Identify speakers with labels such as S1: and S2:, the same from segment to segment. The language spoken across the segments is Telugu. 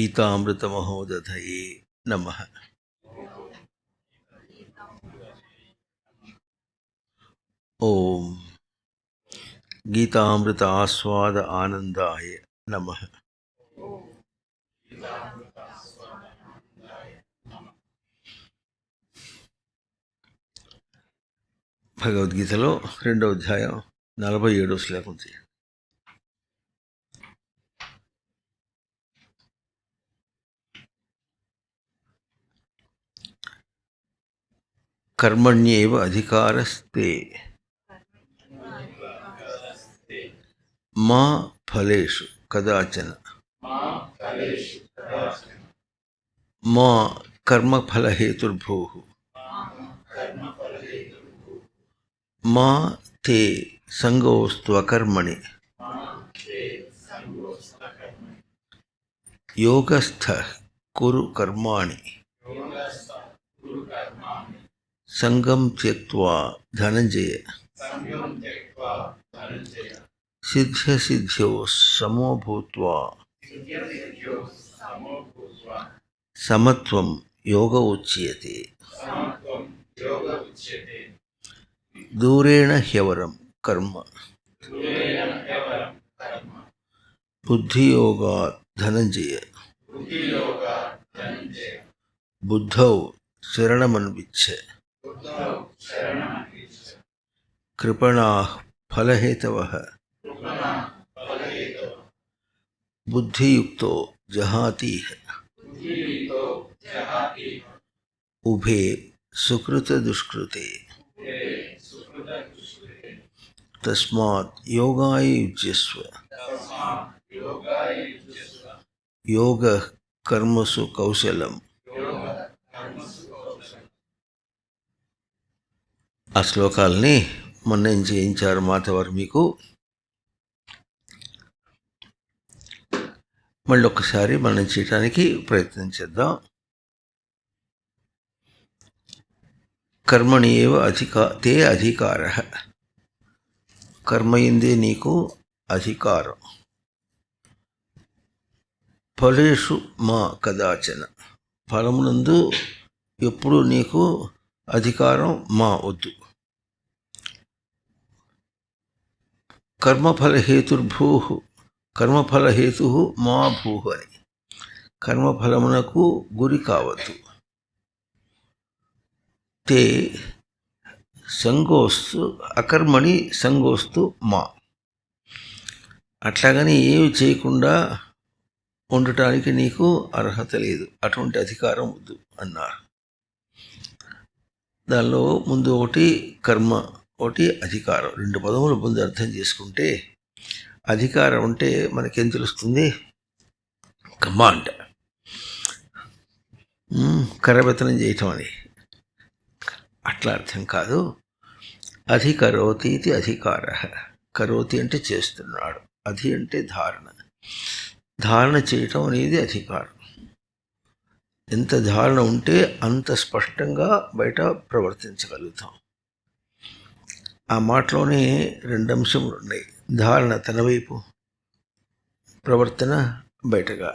S1: గీతామృతమహోదధయే నమః. ఓం గీతామృత ఆస్వాద ఆనందాయ నమః. భగవద్గీతలో 2వ అధ్యాయం 47వ శ్లోకం. కర్మణ్యేవ అధికారస్తే మా ఫలేషు కదాచన మా కర్మఫలహేతుర్భూః మా తే సంగోస్త్వకర్మణి యోగస్థః కురు కర్మాణి సంగం త్యక్త్వా ధనంజయ సిద్ధ్యసిద్ధ్యో సమో భూత్వా సమత్వం యోగ ఉచ్యతే. దూరేణ హ్యవరం కర్మ బుద్ధియోగాత్ ధనంజయ బుద్ధౌ శరణమన్విచ్ఛ కృపణాః ఫలహేతవః బుద్ధియుక్తో జహాతీః ఉభే సుకృత దుష్కృతే తస్మాత్ యోగాయ యుజ్యస్వ యోగః కర్మసు కౌశలం. ఆ శ్లోకాలని మొన్న ఏం చేయించారు మాతవారు మీకు. మళ్ళీ ఒక్కసారి మనం చేయటానికి ప్రయత్నం చేద్దాం. కర్మణి ఏవ తే అధికారః, కర్మ యందే నీకు అధికారం. ఫలేషు మా కదాచన, ఫలమునందు ఎప్పుడు నీకు అధికారం మా వద్దు. కర్మఫలహేతుర్భూః, కర్మఫలహేతు మా భూః అని, కర్మఫలమునకు గురి కావద్దు. తే సంగోస్తు అకర్మణి సంగోస్తు మా, అట్లాగని ఏమి చేయకుండా ఉండటానికి నీకు అర్హత లేదు, అటువంటి అధికారం వద్దు అన్నారు. దానిలో ముందు ఒకటి కర్మ, ఒకటి అధికారం, 2 పదములు ముందు అర్థం చేసుకుంటే, అధికారం అంటే మనకేం తెలుస్తుంది? కమాండ్, కరబెత్తనం చేయటం అని, అట్లా అర్థం కాదు. అధికరోతి ఇది అధికార. కరోతి అంటే చేస్తున్నాడు, అధి అంటే ధారణ, ధారణ చేయటం అనేది అధికారం. ఎంత ధారణ ఉంటే అంత స్పష్టంగా బయట ప్రవర్తించగలుగుతాం. ఆ మాటలోనే 2 అంశములు ఉన్నాయి. ధారణ తన వైపు, ప్రవర్తన బయటగా.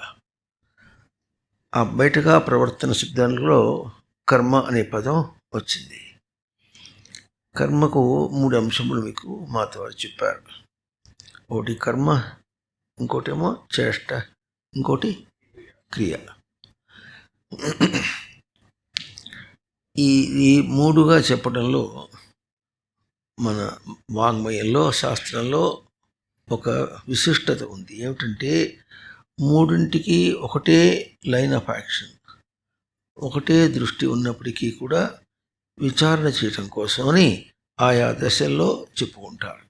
S1: ఆ బయటగా ప్రవర్తన శబ్దంలో కర్మ అనే పదం వచ్చింది. కర్మకు 3 అంశములు మీకు మాతవారు చెప్పారు. ఒకటి కర్మ, ఇంకోటేమో చేష్ట, ఇంకోటి క్రియ. ఈ 3గా చెప్పడంలో మన వాంగ్మయంలో, శాస్త్రంలో ఒక విశిష్టత ఉంది. ఏమిటంటే 3ంటికి ఒకటే లైన్ ఆఫ్ యాక్షన్, ఒకటే దృష్టి ఉన్నప్పటికీ కూడా విచారణ చేయటం కోసమని ఆయా దశల్లో చెప్పుకుంటారు.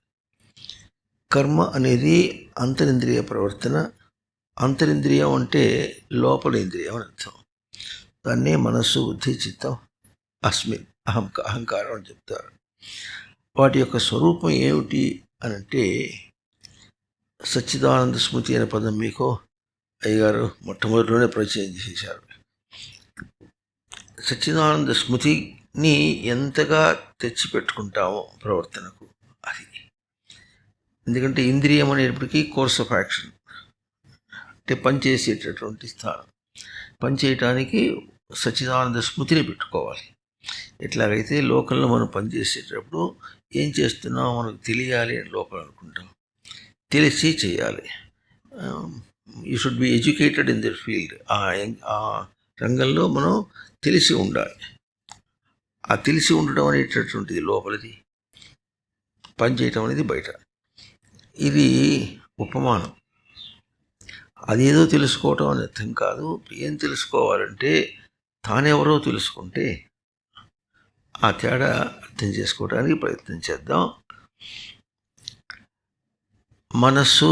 S1: కర్మ అనేది అంతరింద్రియ ప్రవర్తన. అంతరింద్రియం అంటే లోపల ఇంద్రియం అని అర్థం. దాన్నే మనస్సు, బుద్ధి, చిత్తం, అస్మిన్ అహంకారం అని చెప్తారు. వాటి యొక్క స్వరూపం ఏమిటి అని అంటే, సచ్చిదానంద స్మృతి అనే పదం మీకు అయ్యగారు మొట్టమొదటిలోనే పరిచయం చేశారు. సచ్చిదానంద స్మృతిని ఎంతగా తెచ్చిపెట్టుకుంటామో ప్రవర్తనకు అది. ఎందుకంటే ఇంద్రియం అనేటప్పటికీ కోర్స్ ఆఫ్ యాక్షన్, అంటే పనిచేసేటటువంటి స్థానం. పనిచేయటానికి సచ్చిదానంద స్మృతిని పెట్టుకోవాలి. ఎట్లాగైతే లోకంలో మనం పనిచేసేటప్పుడు ఏం చేస్తున్నామో మనకు తెలియాలి అని లోపల అనుకుంటాం, తెలిసి చేయాలి. You should be educated in that field. ఆ రంగంలో మనం తెలిసి ఉండాలి. ఆ తెలిసి ఉండడం అనేటటువంటిది లోపలిది, పనిచేయటం అనేది బయట. ఇది ఉపమానం. అదేదో తెలుసుకోవటం అని అర్థం కాదు. ఏం తెలుసుకోవాలంటే తానెవరో తెలుసుకుంటే ఆ తేడా అర్థం చేసుకోవడానికి ప్రయత్నం చేద్దాం. మనస్సు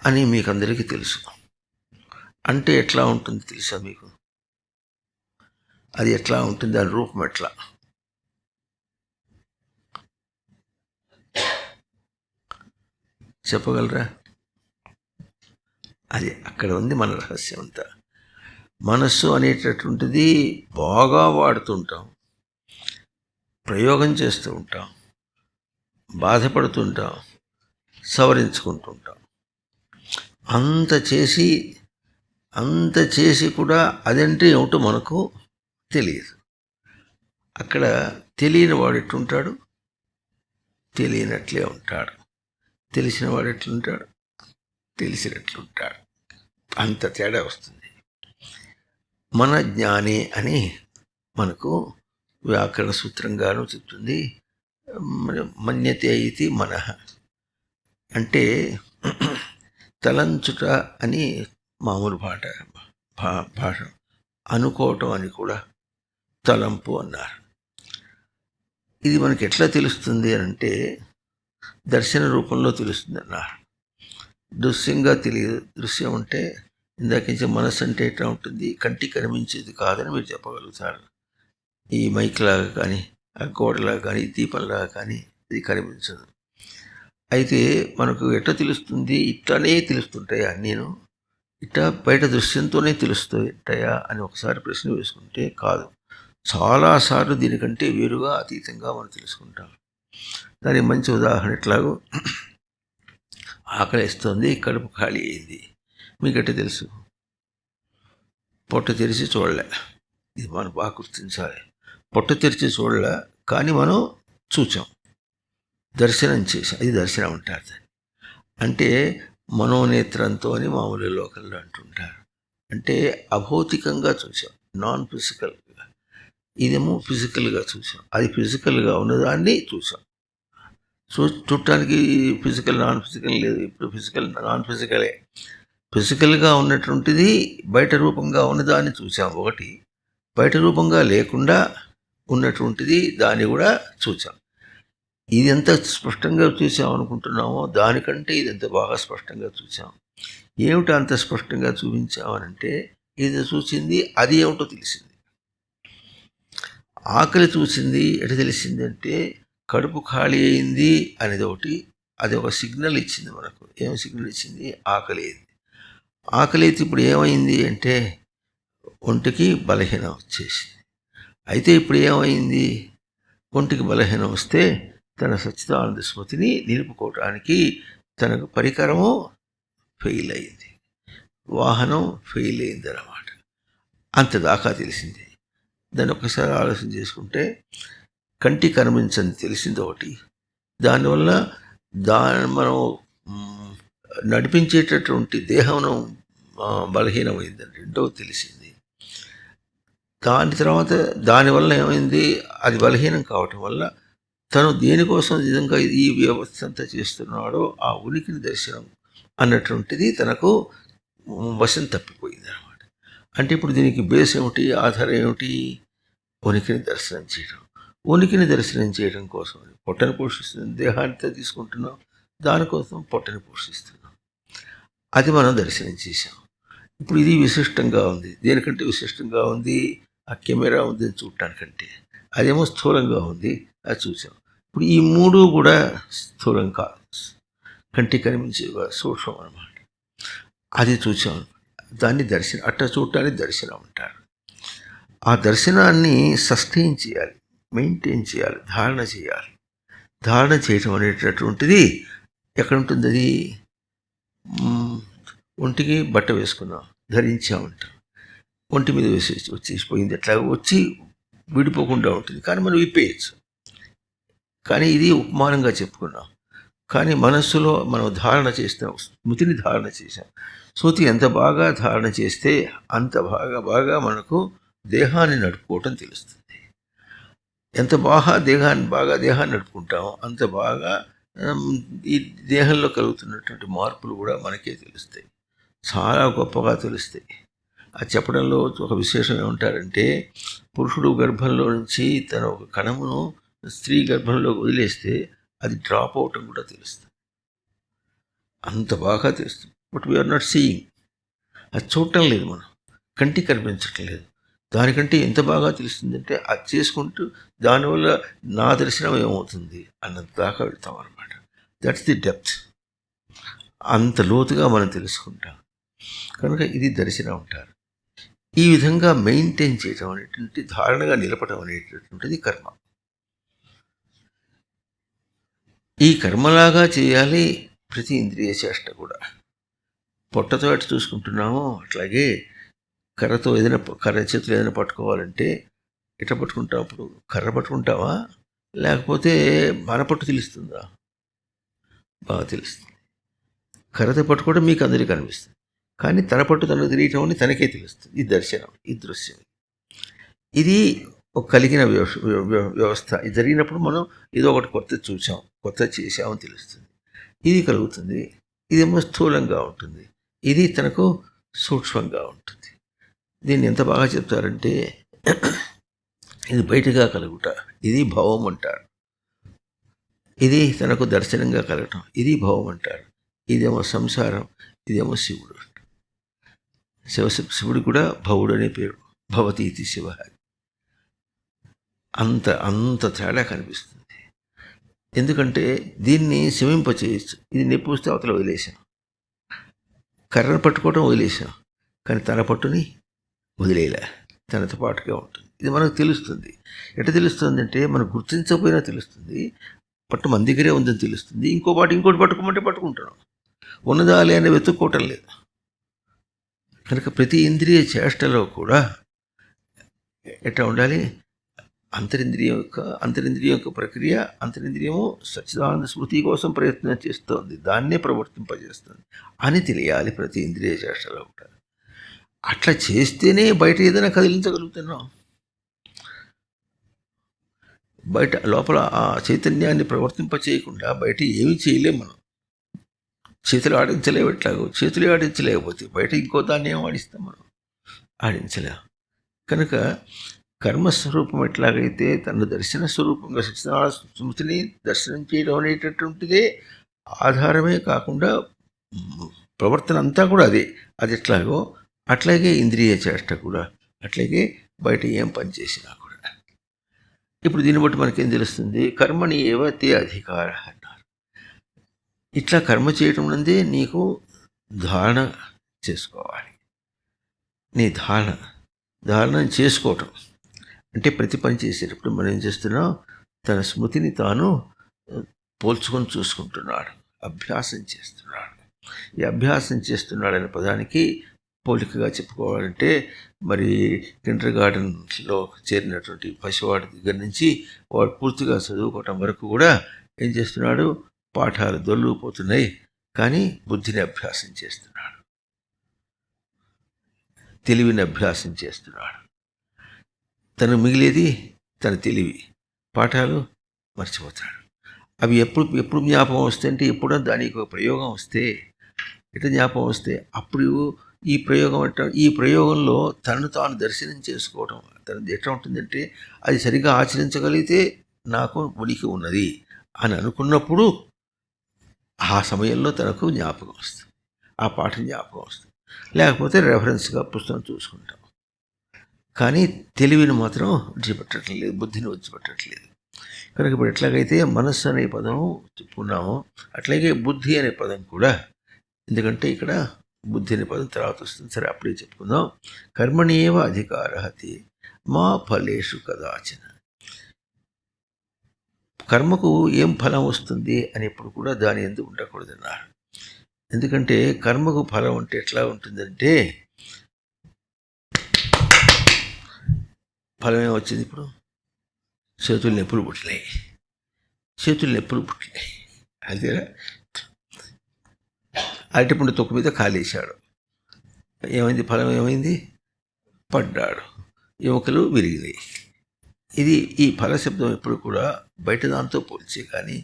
S1: అని మీకు అందరికీ తెలుసు. అంటే ఎట్లా ఉంటుంది తెలుసా మీకు? అది ఎట్లా ఉంటుంది, దాని రూపం ఎట్లా? చెప్పగలరా? అది అక్కడ ఉంది మన రహస్యం అంతా. మనస్సు అనేటటువంటిది బాగా వాడుతుంటాం, ప్రయోగం చేస్తూ ఉంటాం, బాధపడుతుంటాం, సవరించుకుంటుంటాం. అంత చేసి కూడా అదంటే ఏమిటో మనకు తెలియదు. అక్కడ తెలియని వాడు ఎట్లుంటాడు? తెలియనట్లే ఉంటాడు. తెలిసిన వాడు ఎట్లుంటాడు? తెలిసినట్లుంటాడు. అంత తేడా వస్తుంది. మన జ్ఞానే అని మనకు వ్యాకరణ సూత్రంగాను చెప్తుంది. మన్యతే ఇది మనః అంటే తలంచుట అని మామూలు భాష, అనుకోవటం అని కూడా తలంపు అన్నారు. ఇది మనకి ఎట్లా తెలుస్తుంది అంటే దర్శన రూపంలో తెలుస్తుంది అన్నారు. దృశ్యంగా తెలియదు. దృశ్యం అంటే ఇందాకించే మనసు అంటే ఎట్లా ఉంటుంది? కంటికి కనిపించేది కాదని మీరు చెప్పగలుగుతారు. ఈ మైక్ లాగా కానీ, ఆ గోడలాగా కానీ, దీపంలాగా కానీ ఇది కనిపించదు. అయితే మనకు ఎట్లా తెలుస్తుంది? ఇట్లానే తెలుస్తుంటాయా నేను? ఇట్లా బయట దృశ్యంతోనే తెలుస్తాయా అని ఒకసారి ప్రశ్న వేసుకుంటే కాదు. చాలాసార్లు దీనికంటే వేరుగా, అతీతంగా మనం తెలుసుకుంటాం. దానికి మంచి ఉదాహరణ ఎట్లాగో, ఆకలిస్తుంది, కడుపు ఖాళీ అయింది. మీకట్టే తెలుసు? పొట్ట తెరిచి చూడలే. ఇది మనం బాగా గుర్తించాలి. పొట్ట తెరిచి చూడలే, కానీ మనం చూచాం, దర్శనం చేసాం. అది దర్శనం అంటారు దాన్ని. అంటే మనోనేత్రంతో అని మామూలు లోకల్లో అంటుంటారు. అంటే అభౌతికంగా చూసాం, నాన్ ఫిజికల్గా. ఇదేమో ఫిజికల్గా చూసాం. అది ఫిజికల్గా ఉన్నదాన్ని చూసాం. చూడటానికి ఫిజికల్ నాన్ ఫిజికల్ లేదు. ఇప్పుడు ఫిజికల్ నాన్ ఫిజికలే. ఫిజికల్గా ఉన్నటువంటిది బయట రూపంగా ఉన్నదాన్ని చూసాం ఒకటి, బయట రూపంగా లేకుండా ఉన్నటువంటిది దాన్ని కూడా చూసాం. ఇది ఎంత స్పష్టంగా చూసాం అనుకుంటున్నామో దానికంటే ఇది ఎంత బాగా స్పష్టంగా చూసాం. ఏమిటో అంత స్పష్టంగా చూపించామనంటే ఇది చూసింది అది ఏమిటో తెలిసింది. ఆకలి చూసింది ఎటు తెలిసింది అంటే కడుపు ఖాళీ అయింది అనేది ఒకటి, అది ఒక సిగ్నల్ ఇచ్చింది మనకు. ఏం సిగ్నల్ ఇచ్చింది? ఆకలి అయింది. ఆకలి అయితే ఇప్పుడు ఏమైంది అంటే ఒంటికి బలహీనం వచ్చేసింది. అయితే ఇప్పుడు ఏమైంది? ఒంటికి బలహీనం వస్తే తన సచ్చిదానంద స్మృతిని నిలుపుకోవటానికి తనకు పరికరము ఫెయిల్ అయింది, వాహనం ఫెయిల్ అయింది అన్నమాట. అంతదాకా తెలిసింది. దాన్ని ఒకసారి ఆలోచన చేసుకుంటే కంటి కనిపించని తెలిసింది ఒకటి, దానివల్ల మనం నడిపించేటటువంటి దేహం బలహీనమైందని రెండవ తెలిసింది. దాని తర్వాత దానివల్ల ఏమైంది? అది బలహీనం కావటం వల్ల తను దేనికోసం నిజంగా ఈ వ్యవస్థ అంతా చేస్తున్నాడో ఆ ఉనికిని దర్శనం అన్నటువంటిది తనకు వశం తప్పిపోయింది అన్నమాట. అంటే ఇప్పుడు దీనికి బేస్ ఏమిటి? ఆధారం ఏమిటి? ఉనికిని దర్శనం చేయడం. ఉనికిని దర్శనం చేయడం కోసం పొట్టను పోషిస్తుంది, దేహాన్ని తీసుకుంటున్నాం, దానికోసం పొట్టని పోషిస్తున్నాం. అది మనం దర్శనం చేసాం. ఇప్పుడు ఇది విశిష్టంగా ఉంది. దేనికంటే విశిష్టంగా ఉంది? ఆ కెమెరా ఉంది చూడటానికంటే. అదేమో స్థూలంగా ఉంది, అది చూసాం. ఇప్పుడు ఈ మూడు కూడా స్థూలం కాదు, కంటికి కనిపించేవి సూక్ష్మం అన్నమాట. అది చూసాం. దాన్ని దర్శనం, అట్లా చూడటాన్ని దర్శనం అంటారు. ఆ దర్శనాన్ని సస్టైన్ చేయాలి, మెయింటైన్ చేయాలి, ధారణ చేయాలి. ధారణ చేయటం అనేటటువంటిది ఎక్కడ ఉంటుంది? అది ఒంటికి బట్ట వేసుకున్నాం, ధరించామంటాం. ఒంటి మీద వచ్చేసిపోయింది, ఎట్లా వచ్చి విడిపోకుండా ఉంటుంది, కానీ మనం విప్పేయచ్చు. కానీ ఇది ఉపమానంగా చెప్పుకున్నాం. కానీ మనస్సులో మనం ధారణ చేస్తాం, స్మృతిని ధారణ చేసాం. స్మృతి ఎంత బాగా ధారణ చేస్తే అంత బాగా మనకు దేహాన్ని నడుపుకోవటం తెలుస్తుంది. ఎంత దేహాన్ని నడుపుకుంటామో అంత బాగా ఈ దేహంలో కలుగుతున్నటువంటి మార్పులు కూడా మనకే తెలుస్తాయి, చాలా గొప్పగా తెలుస్తాయి. అది చెప్పడంలో ఒక విశేషం ఏమంటారంటే, పురుషుడు గర్భంలో నుంచి తన ఒక కణమును స్త్రీ గర్భంలో వదిలేస్తే అది డ్రాప్ అవటం కూడా తెలుస్తుంది, అంత బాగా తెలుస్తుంది. బట్ వీఆర్ నాట్ సీయింగ్, అది చూడటం లేదు, మనం కంటికి కనిపించటం లేదు. దానికంటే ఎంత బాగా తెలుస్తుందంటే అది చేసుకుంటూ దానివల్ల నా దర్శనం ఏమవుతుంది అన్నంత దాకా వెళ్తాం అనమాట. That's the depth. అంత లోతుగా మనం తెలుసుకుంటాం కనుక ఇది దర్శనం అంటారు. ఈ విధంగా మెయింటైన్ చేయటం అనేటువంటి, ధారణగా నిలపడం అనేటటువంటిది కర్మ. ఈ కర్మలాగా చేయాలి ప్రతి ఇంద్రియ చేష్ట కూడా. పొట్టతో ఎట్లా చూసుకుంటున్నామో అట్లాగే కర్ర చేతులు ఏదైనా పట్టుకోవాలంటే ఎట్లా పట్టుకుంటావు? అప్పుడు కర్ర పట్టుకుంటావా, లేకపోతే మన పట్టు తెలుస్తుందా? బాగా తెలుస్తుంది. కర్రతో పట్టుకోవడం మీకు అందరికీ కనిపిస్తుంది, కానీ తన పట్టు తనకు తెలియటం అని తనకే తెలుస్తుంది. ఇది దర్శనం, ఈ దృశ్యం. ఇది ఒక కలిగిన వ్యవస్థ. ఇది జరిగినప్పుడు మనం ఏదో ఒకటి కొత్త చూసాం, కొత్త చేసామని తెలుస్తుంది. ఇది కలుగుతుంది. ఇదేమో స్థూలంగా ఉంటుంది, ఇది తనకు సూక్ష్మంగా ఉంటుంది. దీన్ని ఎంత బాగా చెప్తారంటే, ఇది బయటగా కలుగుట, ఇది భవం అంటారు. ఇది తనకు దర్శనంగా కలగటం, ఇది భవం అంటారు. ఇదేమో సంసారం, ఇదేమో శివుడు. శివుడు కూడా భవుడు అనే పేరు, భవతీతి శివ. అంత తేడా కనిపిస్తుంది. ఎందుకంటే దీన్ని శమింపచేయచ్చు. ఇది నొప్పి వస్తే అవతల వదిలేసాం, కర్రను పట్టుకోవడం వదిలేసాం, కానీ తన పట్టుని వదిలేలా, తనతో పాటుగా ఉంటుంది. ఇది మనకు తెలుస్తుంది. ఎట్లా తెలుస్తుంది అంటే, మనం గుర్తించకపోయినా తెలుస్తుంది. పట్టు మన దగ్గరే ఉందని తెలుస్తుంది. ఇంకోటి పట్టుకోమంటే పట్టుకుంటున్నాం, ఉన్నదా అని వెతుక్కోవటం లేదు. కనుక ప్రతి ఇంద్రియ చేష్టలో కూడా ఎట్లా ఉండాలి? అంతరింద్రియం యొక్క ప్రక్రియ. అంతరింద్రియము సచ్చిదానంద స్మృతి కోసం ప్రయత్నం చేస్తోంది, దాన్నే ప్రవర్తింపజేస్తుంది అని తెలియాలి ప్రతి ఇంద్రియ చేష్టలో కూడా. అట్లా చేస్తేనే బయట ఏదైనా కదిలించగలుగుతున్నాం. బయట లోపల ఆ చైతన్యాన్ని ప్రవర్తింప చేయకుండా బయట ఏమీ చేయలేం మనం. చేతులు ఆడించలేవు, ఎట్లాగో చేతులు ఆడించలేకపోతే బయట ఇంకో దాన్ని ఏం ఆడిస్తాం మనం? ఆడించలేము. కనుక కర్మస్వరూపం ఎట్లాగైతే తన దర్శన స్వరూపంగా సత్యనారాయణ స్మృతిని దర్శనం చేయడం అనేటటువంటిదే ఆధారమే కాకుండా ప్రవర్తన అంతా కూడా అదే. అది ఎట్లాగో అట్లాగే ఇంద్రియ చేష్ట కూడా, అట్లాగే బయట ఏం పని చేసినా కూడా. ఇప్పుడు దీన్ని బట్టి మనకేం తెలుస్తుంది? కర్మని ఏవతే అధికార అన్నారు. ఇట్లా కర్మ చేయటం నందే నీకు ధారణ చేసుకోవాలి. నీ ధారణ చేసుకోవటం అంటే ప్రతి పని చేసేటప్పుడు మనం ఏం చేస్తున్నాం? తన స్మృతిని తాను పోల్చుకొని చూసుకుంటున్నాడు, అభ్యాసం చేస్తున్నాడు. ఈ అభ్యాసం చేస్తున్నాడనే పదానికి పోలికగా చెప్పుకోవాలంటే, మరి కిండర్ గార్డెన్లో చేరినటువంటి పసివాడి దగ్గర నుంచి వాడు పూర్తిగా చదువుకోవటం వరకు కూడా ఏం చేస్తున్నాడు? పాఠాలు దొల్లుపోతున్నాయి, కానీ బుద్ధిని అభ్యాసం చేస్తున్నాడు, తెలివిని అభ్యాసం చేస్తున్నాడు. తను మిగిలేది తన తెలివి, పాఠాలు మర్చిపోతాడు. అవి ఎప్పుడు జ్ఞాపకం వస్తాయి అంటే, ఎప్పుడో దానికి ఒక ప్రయోగం వస్తే, ఎట్లా జ్ఞాపకం వస్తే అప్పుడు ఈ ప్రయోగంలో తనను తాను దర్శనం చేసుకోవటం తనది ఎట్లా ఉంటుందంటే, అది సరిగా ఆచరించగలిగితే నాకు ఉనికి ఉన్నది అని అనుకున్నప్పుడు ఆ సమయంలో తనకు జ్ఞాపకం వస్తుంది, ఆ పాఠం జ్ఞాపకం వస్తుంది. లేకపోతే రెఫరెన్స్గా పుస్తకం చూసుకుంటాం, కానీ తెలివిని మాత్రం విడిచిపెట్టట్లేదు, బుద్ధిని విడిచిపెట్టట్లేదు. కనుక ఇప్పుడు ఎట్లాగైతే మనస్సు అనే పదం చెప్పుకున్నామో, అట్లాగే బుద్ధి అనే పదం కూడా. ఎందుకంటే ఇక్కడ బుద్ధి అనే పదం తర్వాత వస్తుంది, సరే అప్పుడే చెప్పుకుందాం. కర్మణ్యేవ అధికారహతి మా ఫలేషు కదాచన. కర్మకు ఏం ఫలం వస్తుంది అని ఎప్పుడు కూడా దాని ఎందుకు ఉండకూడదన్నారు. ఎందుకంటే కర్మకు ఫలం అంటే ఎట్లా ఉంటుందంటే, ఫలం ఏమొచ్చింది ఇప్పుడు? చేతులు నొప్పులు పుట్టినాయి. అంతేనా? అరటిపండు తొక్కు మీద కాలేశాడు. ఏమైంది? ఫలం ఏమైంది? పడ్డాడు. ఎముకలు విరిగినాయి. ఇది ఈ ఫలశబ్దం ఎప్పుడు కూడా బయట దాంతో పోల్చే కానీ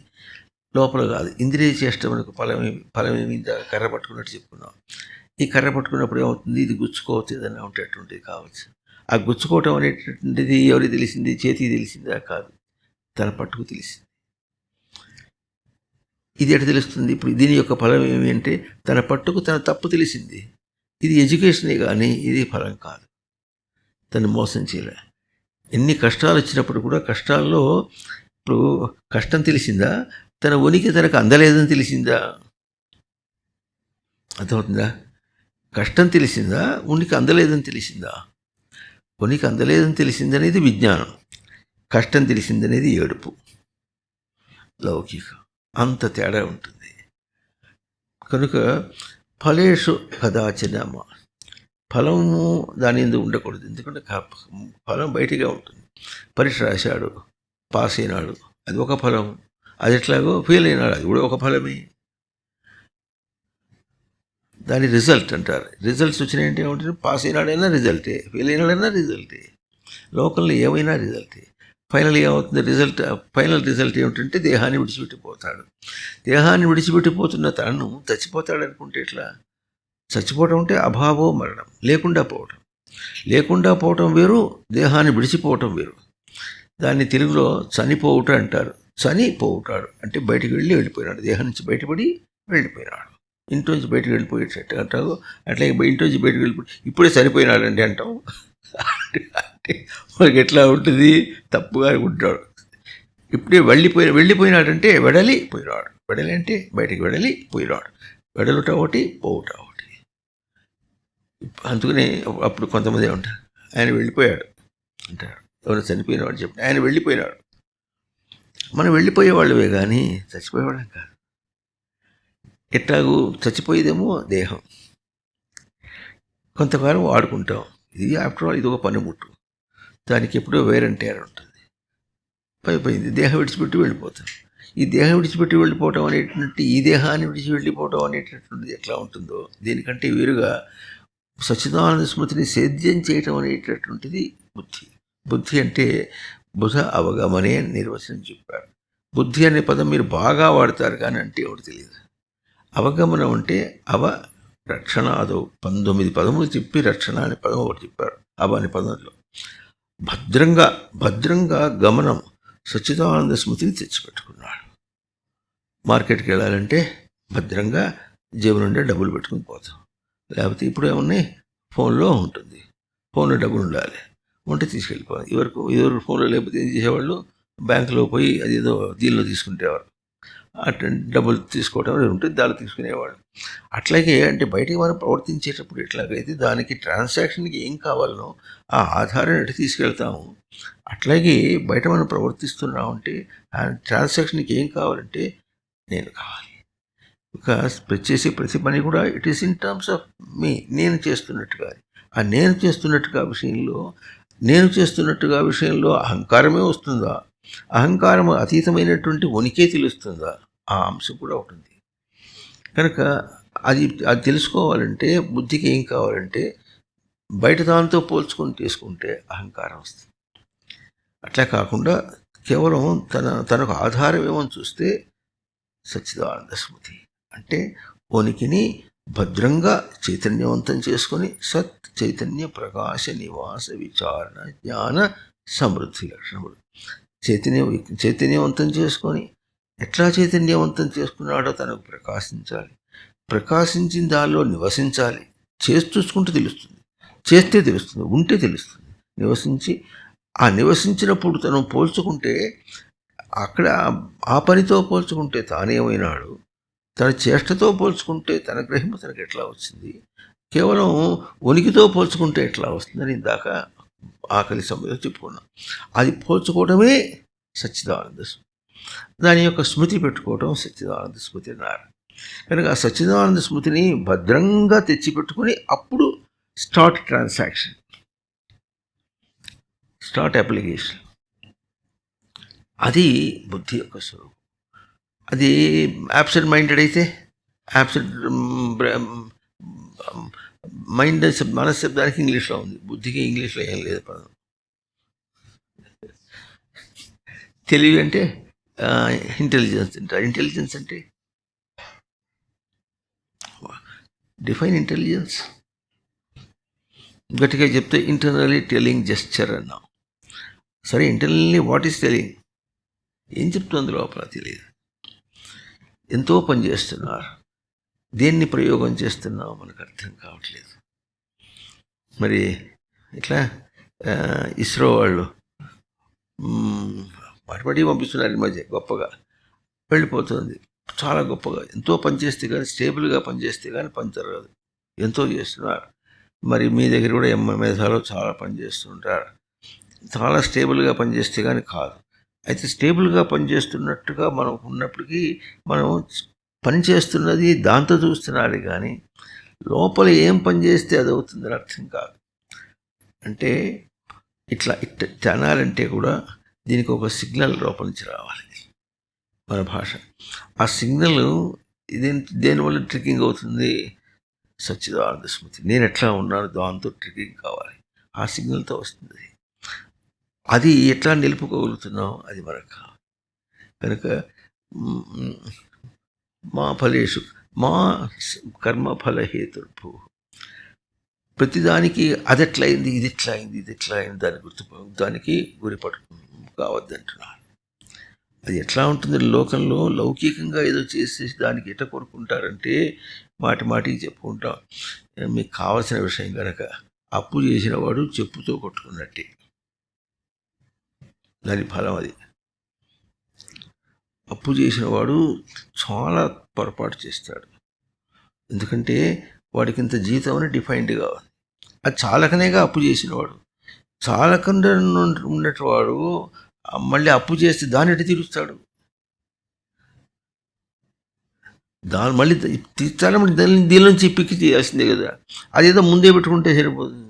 S1: లోపల కాదు. ఇంద్రియ చేష్ట మనకు ఫలమేమి కర్ర పట్టుకున్నట్టు చెప్పుకున్నాం. ఈ కర్ర పట్టుకున్నప్పుడు ఏమవుతుంది? ఇది గుచ్చుకోవచ్చు, ఏదైనా ఉండేటువంటిది కావచ్చు. ఆ గుచ్చుకోవటం అనేటటువంటిది ఎవరికి తెలిసింది? చేతికి తెలిసిందా? కాదు, తన పట్టుకు తెలిసింది. ఇది ఎట తెలుస్తుంది? ఇప్పుడు దీని యొక్క ఫలం ఏమి అంటే తన పట్టుకు తన తప్పు తెలిసింది. ఇది ఎడ్యుకేషనే కానీ ఇది ఫలం కాదు. తను మోసం చేయలే. ఎన్ని కష్టాలు వచ్చినప్పుడు కూడా కష్టాల్లో ఇప్పుడు కష్టం తెలిసిందా? తన ఉనికి తనకు అందలేదని తెలిసిందా? అర్థమవుతుందా? కష్టం తెలిసిందా? ఉనికి అందలేదని తెలిసిందా? ఉనికి అందలేదని తెలిసిందనేది విజ్ఞానం, కష్టం తెలిసిందనేది ఏడుపు, లౌకికం. అంత తేడా ఉంటుంది. కనుక ఫలేషు కదాచన, ఫలము దాని ఎందుకు ఉండకూడదు. ఎందుకంటే ఫలం బయటిగా ఉంటుంది. పరీక్ష రాశాడు, పాస్ అయినాడు, అది ఒక ఫలం. అది ఎట్లాగో ఫెయిల్ అయినాడు, అది కూడా ఒక ఫలమే. దాని రిజల్ట్ అంటారు. రిజల్ట్స్ వచ్చినాయంటే ఏమంటారు? పాస్ అయినాడైనా రిజల్టే, ఫెయిల్ అయినాడైనా రిజల్టే, లోకల్లో ఏమైనా రిజల్టే. ఫైనల్ ఏమవుతుంది? ఫైనల్ రిజల్ట్ ఏమిటంటే దేహాన్ని విడిచిపెట్టిపోతాడు. దేహాన్ని విడిచిపెట్టిపోతున్న తనను చచ్చిపోతాడు అనుకుంటే ఎట్లా? చచ్చిపోవటం అంటే అభావో మరణం, లేకుండా పోవటం వేరు, దేహాన్ని విడిచిపోవటం వేరు. దాన్ని తెలుగులో చనిపోవుట అంటారు. చనిపోవుటాడు అంటే బయటికి వెళ్ళిపోయినాడు, దేహం నుంచి బయటపడి వెళ్ళిపోయినాడు. ఇంటి నుంచి బయటకు వెళ్ళిపోయేటట్టు అంటావు. అట్లాగే ఇంటి నుంచి బయటకు వెళ్ళిపోయి ఇప్పుడే చనిపోయినాడండి అంటాం. అంటే మనకి ఎట్లా ఉంటుంది? తప్పుగా ఉంటాడు. ఇప్పుడే వెళ్ళిపోయినాడంటే వెడలిపోయినాడు. వెడలి అంటే బయటికి వెళ్ళిపోయినాడు. వెడలుట ఒకటి, పోవుట ఒకటి. అందుకనే అప్పుడు కొంతమంది ఉంటారు, ఆయన వెళ్ళిపోయాడు అంటారు. ఎవరు చనిపోయినవాడు చెప్పి ఆయన వెళ్ళిపోయినాడు. మనం వెళ్ళిపోయేవాళ్ళవే కానీ చచ్చిపోయేవాళ్ళం కాదు. ఎట్లాగూ చచ్చిపోయేదేమో దేహం, కొంతకాలం వాడుకుంటాం. ఇది ఆఫ్టర్ ఆల్ ఇది ఒక పనిముట్టు, దానికి ఎప్పుడో వేరంటే ఉంటుంది. అయిపోయింది, దేహం విడిచిపెట్టి వెళ్ళిపోతాం. ఈ దేహం విడిచిపెట్టి వెళ్ళిపోవటం అనేటువంటి, ఈ దేహాన్ని విడిచి వెళ్ళిపోవటం అనేటటువంటిది ఎట్లా ఉంటుందో దీనికంటే వేరుగా సచ్చిదానంద స్మృతిని సేద్యం చేయటం అనేటటువంటిది బుద్ధి అంటే బుధ అవగమనే నిర్వచనం చెప్పారు. బుద్ధి అనే పదం మీరు బాగా వాడతారు కానీ అంటే ఎవరు తెలియదు. అవగమనం అంటే రక్షణాదో 19 పదములు చెప్పి రక్షణ అనే పదం ఒకటి చెప్పారు. అనే పదంలో భద్రంగా గమనం సచ్చిదానంద స్మృతిని తెచ్చిపెట్టుకున్నాడు. మార్కెట్కి వెళ్ళాలంటే భద్రంగా జేబు నుండి డబ్బులు పెట్టుకుని పోతాం. లేకపోతే ఇప్పుడు ఏమున్నాయి, ఫోన్లో ఉంటుంది, ఫోన్లో డబ్బులు ఉండాలి, ఉంటే తీసుకెళ్ళిపోవాలి. ఎవరు ఫోన్లో లేకపోతే ఏం చేసేవాళ్ళు? బ్యాంకులో పోయి అది ఏదో దీనిలో తీసుకుంటేవారు. అట్లా డబ్బులు తీసుకోవటం ఉంటుంది, దాన్ని తీసుకునేవాళ్ళు. అట్లాగే అంటే బయటికి మనం ప్రవర్తించేటప్పుడు ఎట్లాగైతే దానికి ట్రాన్సాక్షన్కి ఏం కావాలనో ఆ ఆధారం ఎటు తీసుకెళ్తాము, అట్లాగే బయట మనం ప్రవర్తిస్తున్నామంటే ఆ ట్రాన్సాక్షన్కి ఏం కావాలంటే నేను కావాలి. చేసే ప్రతి పని కూడా it is in terms of me, నేను చేస్తున్నట్టుగా. ఆ నేను చేస్తున్నట్టుగా విషయంలో అహంకారమే వస్తుందా? అహంకారం అతీతమైనటువంటి ఉనికే తెలుస్తుందా? ఆ అంశం కూడా ఉంటుంది. కనుక అది తెలుసుకోవాలంటే బుద్ధికి ఏం కావాలంటే బయట దాంతో పోల్చుకొని తీసుకుంటే అహంకారం వస్తుంది. అట్లా కాకుండా కేవలం తనకు ఆధారం ఏమని చూస్తే సచ్చిదానంద స్మృతి అంటే ఉనికిని భద్రంగా చైతన్యవంతం చేసుకొని సత్ చైతన్య ప్రకాశ నివాస విచారణ జ్ఞాన సమృద్ధి లక్షణములు చైతన్యవంతం చేసుకొని ఎట్లా చైతన్యవంతం చేసుకున్నాడో తనకు ప్రకాశించాలి. ప్రకాశించిన దానిలో నివసించాలి. చూసుకుంటే తెలుస్తుంది, చేస్తే తెలుస్తుంది, ఉంటే తెలుస్తుంది. నివసించినప్పుడు తను పోల్చుకుంటే అక్కడ ఆ పనితో పోల్చుకుంటే తానేమైనాడు, తన చేష్టతో పోల్చుకుంటే తన గ్రహింపు తనకు ఎట్లా వచ్చింది, కేవలం ఉనికితో పోల్చుకుంటే ఎట్లా వస్తుందని ఇందాక ఆకలి సమయంలో చెప్పుకున్నాం. అది పోల్చుకోవడమే సచ్చిదానంద స్మృతి. దాని యొక్క స్మృతి పెట్టుకోవడం సచ్చిదానంద స్మృతి అన్నారు. కనుక ఆ సచ్చిదానంద స్మృతిని భద్రంగా తెచ్చిపెట్టుకుని అప్పుడు స్టార్ట్ ట్రాన్సాక్షన్. Start application. అది బుద్ధి యొక్క స్వరూపం. అది యాబ్సెంట్ మైండెడ్ అయితే, యాబ్సెంట్ మైండ్ మనశబ్దానికి ఇంగ్లీష్లో ఉంది, బుద్ధికి ఇంగ్లీష్లో ఏం లేదు పదం. తెలివి అంటే ఇంటెలిజెన్స్ అంటారు. ఇంటెలిజెన్స్ అంటే డిఫైన్ ఇంటెలిజెన్స్. గట్టిగా చెప్తే ఇంటర్నల్లీ టెలింగ్ జెస్చర్ అన్నాం. సరే, ఇంటర్నల్లీ వాట్ ఈస్ టెలింగ్, ఏం చెప్తుంది లోపల తెలియదు. ఎంతో పని చేస్తున్నారు, దేన్ని ప్రయోగం చేస్తున్నామో మనకు అర్థం కావట్లేదు. మరి ఇట్లా ఇస్రో వాళ్ళు పడి పంపిస్తున్నారు ఈ మధ్య, గొప్పగా వెళ్ళిపోతుంది, చాలా గొప్పగా. ఎంతో పనిచేస్తే కానీ, స్టేబుల్గా పనిచేస్తే కానీ పని జరగదు. ఎంతో చేస్తున్నారు. మరి మీ దగ్గర కూడా మేధాలో చాలా పని చేస్తుంటారు. చాలా స్టేబుల్గా పనిచేస్తే కానీ కాదు. అయితే స్టేబుల్గా పనిచేస్తున్నట్టుగా మనం ఉన్నప్పటికీ మనం పని చేస్తున్నది దాంతో చూస్తున్నారు, కానీ లోపల ఏం పని చేస్తే అది అవుతుందని అర్థం కాదు. అంటే ఇట్లా తినాలంటే కూడా దీనికి ఒక సిగ్నల్ లోపల నుంచి రావాలి, మన భాష. ఆ సిగ్నల్ దేనివల్ల ట్రికింగ్ అవుతుంది? సచ్చిదానంద స్మృతి. నేను ఎట్లా ఉన్నాను దాంతో ట్రికింగ్ కావాలి, ఆ సిగ్నల్తో వస్తుంది. అది ఎట్లా నిలుపుకోగలుగుతున్నాం, అది మనకు కావాలి. కనుక మా ఫలేషు మా కర్మఫలహేతుర్భూ, ప్రతిదానికి అది ఎట్లయింది, ఇది ఎట్లా అయింది, ఇది ఎట్లా అయింది, దానికి గురిపడు కావద్దంటున్నారు. అది ఎట్లా ఉంటుంది లోకంలో? లౌకికంగా ఏదో చేసేసి దానికి ఎట్లా కోరుకుంటారంటే, మాటికి చెప్పుకుంటాం. మీకు కావలసిన విషయం కనుక అప్పు చేసిన వాడు చెప్పుతో కొట్టుకున్నట్టే, దాని ఫలం అది. అప్పు చేసిన వాడు చాలా పొరపాటు చేస్తాడు, ఎందుకంటే వాడికి ఇంత జీతం అని డిఫైన్డ్ కావాలి. అది చాలకనేగా అప్పు చేసినవాడు. చాలకుండా ఉన్నవాడు మళ్ళీ అప్పు చేస్తే దాన్ని ఎటు తీరుస్తాడు? దాన్ని మళ్ళీ తీర్చాలి, మళ్ళీ దీని నుంచి పిక్కి చేయాల్సిందే కదా. అదేదో ముందే పెట్టుకుంటే సరిపోతుంది.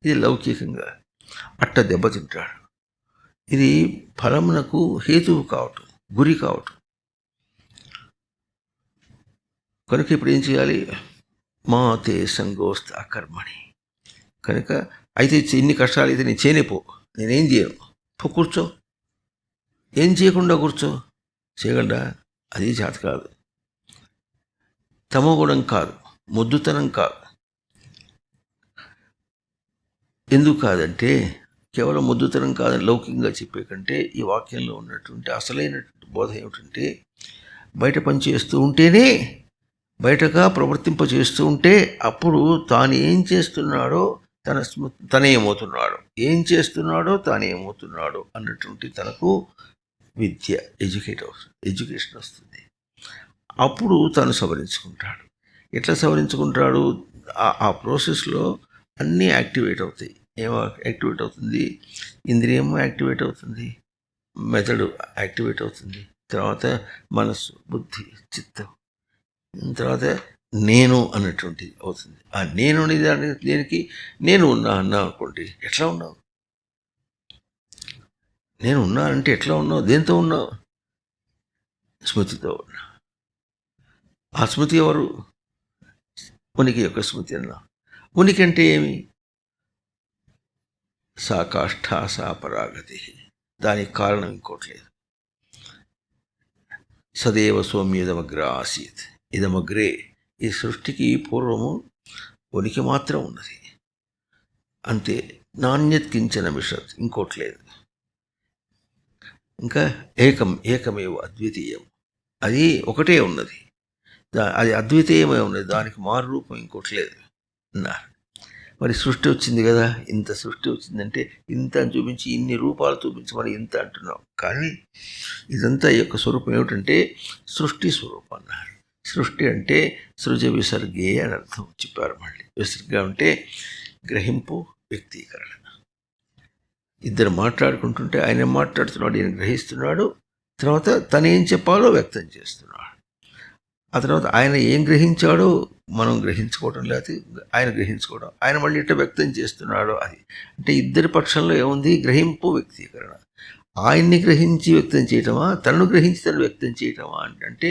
S1: ఇది లౌకికంగా అట్ట దెబ్బతింటాడు. ఇది ఫలమునకు హేతువు కావటం, గురి కావటం. కనుక ఇప్పుడు ఏం చేయాలి? మాతే సంగోస్త అకర్మణి. కనుక అయితే ఇన్ని కష్టాలు అయితే నేను చేయనిపో, నేనేం చేయను, కూర్చో. ఏం చేయకుండా కూర్చో, చేయగలరా? అది చేత కాదు. తమోగుణం కాదు, మొద్దుతనం కాదు. ఎందుకు కాదంటే, కేవలం మొద్దుతనం కాదని లౌకికంగా చెప్పే కంటే ఈ వాక్యంలో ఉన్నటువంటి అసలైనటువంటి బోధ ఏమిటంటే, బయట పని చేస్తూ ఉంటేనే, బయటగా ప్రవర్తింప చేస్తూ ఉంటే అప్పుడు తాను ఏం చేస్తున్నాడో తనేమవుతున్నాడో, ఏం చేస్తున్నాడో తానేమవుతున్నాడో అన్నటువంటి తనకు విద్య, ఎడ్యుకేషన్ వస్తుంది. అప్పుడు తను సవరించుకుంటాడు. ఎట్లా సవరించుకుంటాడు? ఆ ప్రాసెస్లో అన్నీ యాక్టివేట్ అవుతాయి. ఏమో యాక్టివేట్ అవుతుంది? ఇంద్రియము యాక్టివేట్ అవుతుంది, మెథడు యాక్టివేట్ అవుతుంది, తర్వాత మనస్సు, బుద్ధి, చిత్తం, తర్వాత నేను అన్నటువంటిది అవుతుంది. ఆ నేను అనేది దేనికి? నేను ఉన్నా అన్నా అనుకోండి, ఎట్లా ఉన్నావు? నేను ఉన్నానంటే ఎట్లా ఉన్నావు? దేంతో ఉన్నావు? స్మృతితో ఉన్నా. ఆ స్మృతి ఎవరు? ఉనికి యొక్క స్మృతి అన్నా. ఉనికి అంటే ఏమి? సా కాష్ఠ సా పరాగతి. దానికి కారణం ఇంకోట్లేదు. సదేవ సౌమ్యదమగ్ర ఆసీత్. ఇదమగ్రే, ఈ సృష్టికి పూర్వము ఉనికి మాత్రం ఉన్నది, అంతే. నాణ్యత్ కించన విషత్, ఇంకోట్లేదు. ఇంకా ఏకమేవ అద్వితీయం, అది ఒకటే ఉన్నది, అది అద్వితీయమే ఉన్నది, దానికి మారు రూపం ఇంకోట్లేదు అన్నారు. మరి సృష్టి వచ్చింది కదా, ఇంత సృష్టి వచ్చిందంటే ఇంత అని చూపించి, ఇన్ని రూపాలు చూపించి మనం ఇంత అంటున్నాం. కానీ ఇదంతా యొక్క స్వరూపం ఏమిటంటే సృష్టి స్వరూపం అన్నారు. సృష్టి అంటే సృజ విసర్గే అని అర్థం చెప్పారు. మళ్ళీ విసర్గ అంటే గ్రహింపు, వ్యక్తీకరణ. ఇద్దరు మాట్లాడుకుంటుంటే ఆయన మాట్లాడుతున్నాడు, ఈయన గ్రహిస్తున్నాడు, తర్వాత తను ఏం చెప్పాలో వ్యక్తం చేస్తున్నాడు. ఆ తర్వాత ఆయన ఏం గ్రహించాడో మనం గ్రహించుకోవడం, లేకపోతే ఆయన గ్రహించుకోవడం, ఆయన మళ్ళీ ఎట్లా వ్యక్తం చేస్తున్నాడో అది. అంటే ఇద్దరి పక్షంలో ఏముంది? గ్రహింపు, వ్యక్తీకరణ. ఆయన్ని గ్రహించి వ్యక్తం చేయటమా, తనను గ్రహించి తను వ్యక్తం చేయటమా అంటే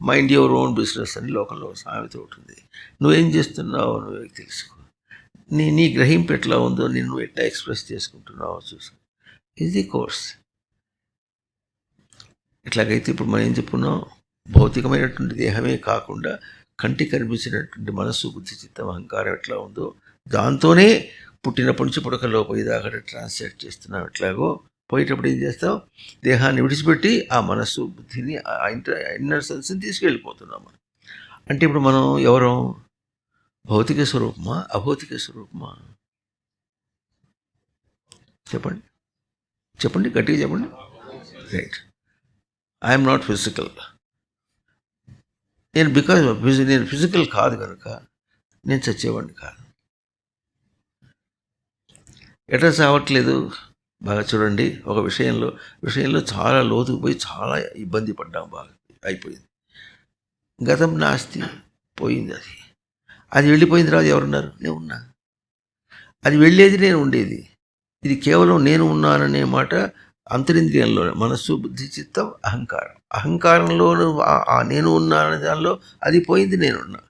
S1: మైండ్ యువర్ ఓన్ బిజినెస్ అని లోకంలో సామెత ఉంటుంది. నువ్వేం చేస్తున్నావో నువ్వే తెలుసుకో, నీ గ్రహింపు ఎట్లా ఉందో, నిన్ను ఎట్లా ఎక్స్ప్రెస్ చేసుకుంటున్నావో చూసుకో. ఇది కోర్స్. ఎట్లాగైతే ఇప్పుడు మనం ఏం చెప్పుకున్నాం, భౌతికమైనటువంటి దేహమే కాకుండా కంటికి కనిపించినటువంటి మనస్సు, బుద్ధి, చిత్తం, అహంకారం ఎట్లా ఉందో దాంతోనే పుట్టినప్పటి నుంచి పుడకలో పోయేదాకా ట్రాన్స్లేట్ చేస్తున్నాం. ఎట్లాగో పోయేటప్పుడు ఏం చేస్తాం? దేహాన్ని విడిచిపెట్టి ఆ మనస్సు, బుద్ధిని, ఇన్నర్ సెన్స్ని తీసుకెళ్ళిపోతున్నాం మనం. అంటే ఇప్పుడు మనం ఎవరం? భౌతిక స్వరూపమా, అభౌతిక స్వరూపమా? చెప్పండి, చెప్పండి, గట్టిగా చెప్పండి. రైట్. I'm not physical. నేను ఫిజికల్ కాదు కనుక నేను చచ్చేవాడిని కాదు. ఎట్లా చావట్లేదు? బాగా చూడండి. ఒక విషయంలో చాలా లోతుకు పోయి చాలా ఇబ్బంది పడ్డాం, బాగా అయిపోయింది. గతం నాస్తి, పోయింది. అది వెళ్ళిపోయిన తర్వాత ఎవరున్నారు? నేను ఉన్నా. అది వెళ్ళేది, నేను ఉండేది. ఇది కేవలం నేను ఉన్నాననే మాట అంతరింద్రియంలో, మనస్సు, బుద్ధి, చిత్తం, అహంకారంలో నేను ఉన్నాననే దానిలో అది పోయింది, నేనున్నా.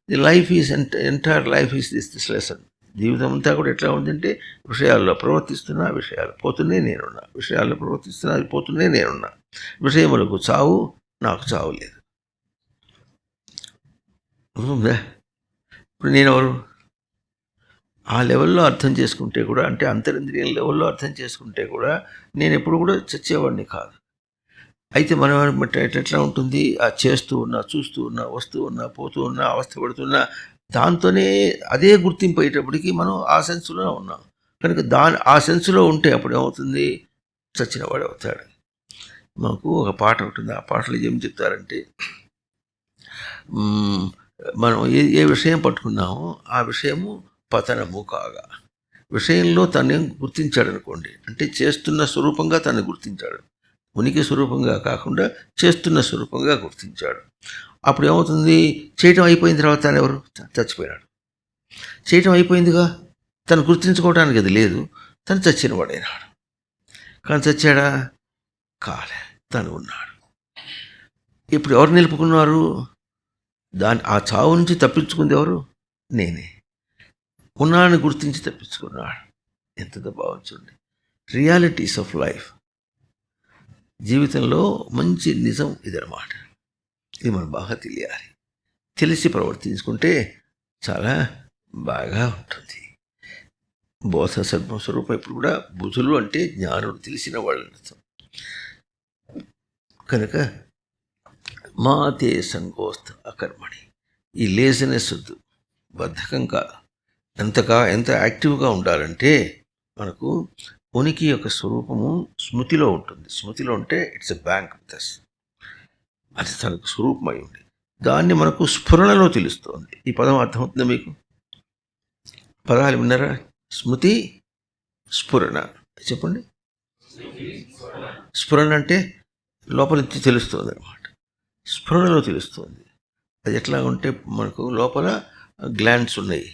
S1: The life is entire life is this lesson. జీవితం అంతా కూడా ఎట్లా ఉందంటే, విషయాల్లో ప్రవర్తిస్తున్నా, విషయాలు పోతూనే నేనున్నా. విషయాల్లో ప్రవర్తిస్తున్నా, అది పోతూనే నేనున్నా. విషయములకు చావు, నాకు చావు లేదు. ఇప్పుడు నేనెవరు? ఆ లెవెల్లో అర్థం చేసుకుంటే కూడా, అంటే అంతరింద్రియం లెవెల్లో అర్థం చేసుకుంటే కూడా నేను ఎప్పుడు కూడా చచ్చేవాడిని కాదు. అయితే మనం ఎట్లా ఉంటుంది? ఆ చేస్తూ ఉన్నా, చూస్తూ ఉన్నా, వస్తూ ఉన్నా, పోతూ ఉన్నా, అవస్థ పడుతున్నా, దాంతోనే అదే గుర్తింపు అయ్యేటప్పటికి మనం ఆ సెన్స్లో ఉన్నాం కనుక ఆ సెన్స్లో ఉంటే అప్పుడు ఏమవుతుంది? చచ్చినవాడు అవుతాడు. మాకు ఒక పాట ఉంటుంది. ఆ పాటలో ఏం చెప్తారంటే, మనం ఏ విషయం పట్టుకున్నామో ఆ విషయము పతనము కాగా, విషయంలో తను గుర్తించాడు అనుకోండి, అంటే చేస్తున్న స్వరూపంగా తను గుర్తించాడు, ఉనికి స్వరూపంగా కాకుండా చేస్తున్న స్వరూపంగా గుర్తించాడు. అప్పుడు ఏమవుతుంది? చేయటం అయిపోయిన తర్వాత తను ఎవరు? చచ్చిపోయినాడు. చేయటం అయిపోయిందిగా, తను గుర్తించుకోవడానికి అది లేదు, తను చచ్చినవాడైనాడు. కానీ చచ్చాడా? కాలే, తను ఉన్నాడు. ఇప్పుడు ఎవరు నిలుపుకున్నారు? ఆ చావు నుంచి తప్పించుకుంది ఎవరు? నేనే. ఉన్నానని గుర్తించి తప్పించుకున్నాడు. ఎంత భావించండి. రియాలిటీస్ ఆఫ్ లైఫ్, జీవితంలో మంచి నిజం ఇదన్నమాట. ఇది మనం బాగా తెలియాలి. తెలిసి ప్రవర్తించుకుంటే చాలా బాగా ఉంటుంది. బోధ సద్మస్వరూపం ఇప్పుడు కూడా బుధులు అంటే జ్ఞానుడు, తెలిసిన వాళ్ళని అర్థం. కనుక మాతే సంకోస్త అకర్మణి, ఈ లేజినెస్ వద్దు, బద్ధకం కాదు. ఎంత యాక్టివ్గా ఉండాలంటే మనకు ఉనికి యొక్క స్వరూపము స్మృతిలో ఉంటుంది. స్మృతిలో ఉంటే it's a bank with us. అది తనకు స్వరూపమై ఉంది. దాన్ని మనకు స్ఫురణలో తెలుస్తోంది. ఈ పదం అర్థమవుతుందా మీకు? పదాలు విన్నారా? స్మృతి, స్ఫురణ. చెప్పండి. స్ఫురణ అంటే లోపల నుంచి తెలుస్తుంది అన్నమాట. స్ఫురణలో తెలుస్తుంది. అది ఎట్లా ఉంటే మనకు లోపల గ్లాండ్స్ ఉన్నాయి.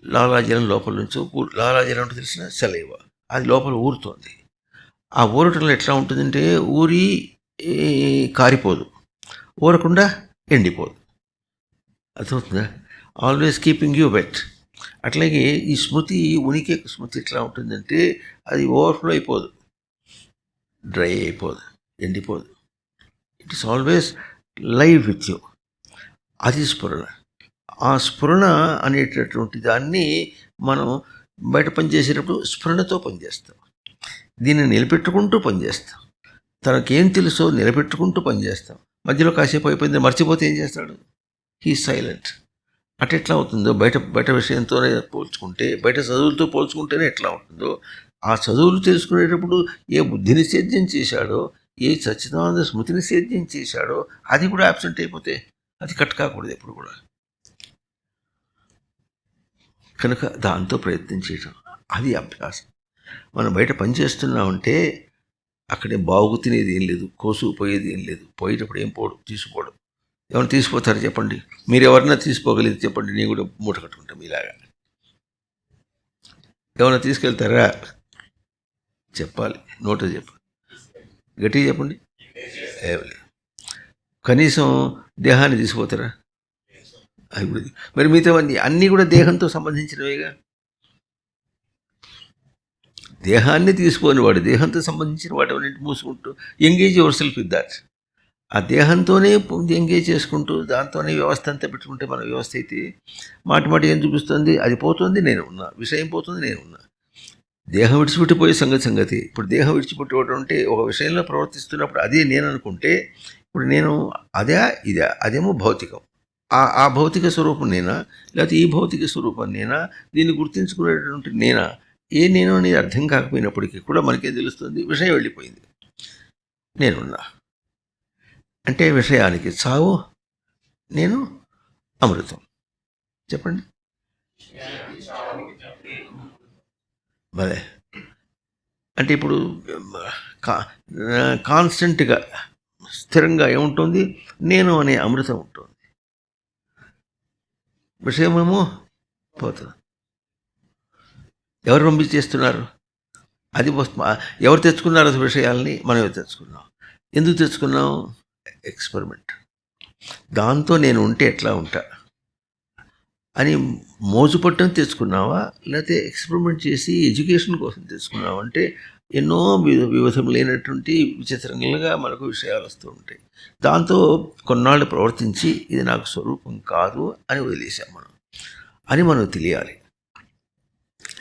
S1: లాలాజలం లోపల నుంచి, లాలాజలం అంటే తెలిసిన సెలైవ, అది లోపల ఊరుతోంది. ఆ ఊరటంలో ఎట్లా ఉంటుందంటే ఊరి కారిపోదు, ఊరకుండా ఎండిపోదు. అర్థమవుతుందా? Always keeping you wet. అట్లాగే ఈ స్మృతి, ఉనికి స్మృతి ఎట్లా ఉంటుందంటే అది ఓవర్ఫ్లో అయిపోదు, డ్రై అయిపోదు, ఎండిపోదు. It is always live with you. అది స్ఫురణ. ఆ స్ఫురణ అనేటటువంటి దాన్ని మనం బయట పనిచేసేటప్పుడు స్ఫురణతో పనిచేస్తాం. దీన్ని నిలబెట్టుకుంటూ పనిచేస్తాం. తనకేం తెలుసో నిలబెట్టుకుంటూ పనిచేస్తాం. మధ్యలో కాసేపు అయిపోయింది మర్చిపోతే ఏం చేస్తాడు? He silent. అట్లా అవుతుందో బయట విషయంతోనే పోల్చుకుంటే, బయట చదువులతో పోల్చుకుంటేనే ఎట్లా ఉంటుందో, ఆ చదువులు తెలుసుకునేటప్పుడు ఏ బుద్ధిని సేద్యం చేశాడో, ఏ సచ్చిదానంద స్మృతిని సేద్యం చేశాడో అది కూడా యాబ్సెంట్ అయిపోతే అది కట్ కాకూడదు ఎప్పుడు కూడా. కనుక దాంతో ప్రయత్నం చేయటం, అది అభ్యాసం. మనం బయట పనిచేస్తున్నామంటే అక్కడే బాగు తినేది ఏం లేదు, కోసుకుపోయేది ఏం లేదు. పోయేటప్పుడు ఏం పోడు, తీసుకుపోవడం. ఎవరు తీసిపోతారు చెప్పండి? మీరు ఎవరన్నా తీసిపోగలిగితే చెప్పండి, నేను కూడా మూట కట్టుకుంటాం మీలాగా. ఎవరైనా తీసుకెళ్తారా? చెప్పాలి, నోట చెప్పు, గట్టిగా చెప్పండి. కనీసం దేహాన్ని తీసిపోతారా? మరి మిగతా అన్నీ కూడా దేహంతో సంబంధించినవేగా. దేహాన్ని తీసుకోని వాడు దేహంతో సంబంధించిన వాటి అన్నింటి మూసుకుంటూ engage yourself with that. ఆ దేహంతోనే ఎంగేజ్ చేసుకుంటూ దాంతోనే వ్యవస్థ అంతా పెట్టుకుంటే మన వ్యవస్థ అయితే మాటి ఏం చూపిస్తుంది? అది పోతుంది, నేను ఉన్నా. విషయం పోతుంది, నేను ఉన్నా. దేహం విడిచిపెట్టిపోయే సంగతి. ఇప్పుడు దేహం విడిచిపెట్టుకోవడం అంటే ఒక విషయంలో ప్రవర్తిస్తున్నప్పుడు అదే నేను అనుకుంటే, ఇప్పుడు నేను అదే ఇదే, అదేమో భౌతికం. ఆ భౌతిక స్వరూపం నేనా, లేకపోతే ఈ భౌతిక స్వరూపం నేనా, దీన్ని గుర్తించుకునేటటువంటి నేనా? ఏ నేను అనేది అర్థం కాకపోయినప్పటికీ కూడా మనకేం తెలుస్తుంది? విషయం వెళ్ళిపోయింది, నేనున్నా. అంటే విషయానికి చావు, నేను అమృతం. చెప్పండి. భలే. అంటే ఇప్పుడు కాన్స్టెంట్గా స్థిరంగా ఏముంటుంది? నేను అనే అమృతం ఉంటుంది. విషయమేమో పోతుంది. ఎవరు పంపించేస్తున్నారు? అది ఎవరు తెచ్చుకున్నారు అది విషయాల్ని? మనమే తెచ్చుకున్నాం. ఎందుకు తెచ్చుకున్నాం? ఎక్స్పెరిమెంట్. దాంతో నేను ఉంటే ఎట్లా ఉంటా అని మోజు పట్టని తెచ్చుకున్నావా, లేకపోతే ఎక్స్పెరిమెంట్ చేసి ఎడ్యుకేషన్ కోసం తెచ్చుకున్నావా? అంటే ఎన్నో వివిధములైనటువంటి విచిత్రంగా మనకు విషయాలు వస్తూ ఉంటాయి. దాంతో కొన్నాళ్ళు ప్రవర్తించి ఇది నాకు స్వరూపం కాదు అని వదిలేసాం అని మనకు తెలియాలి.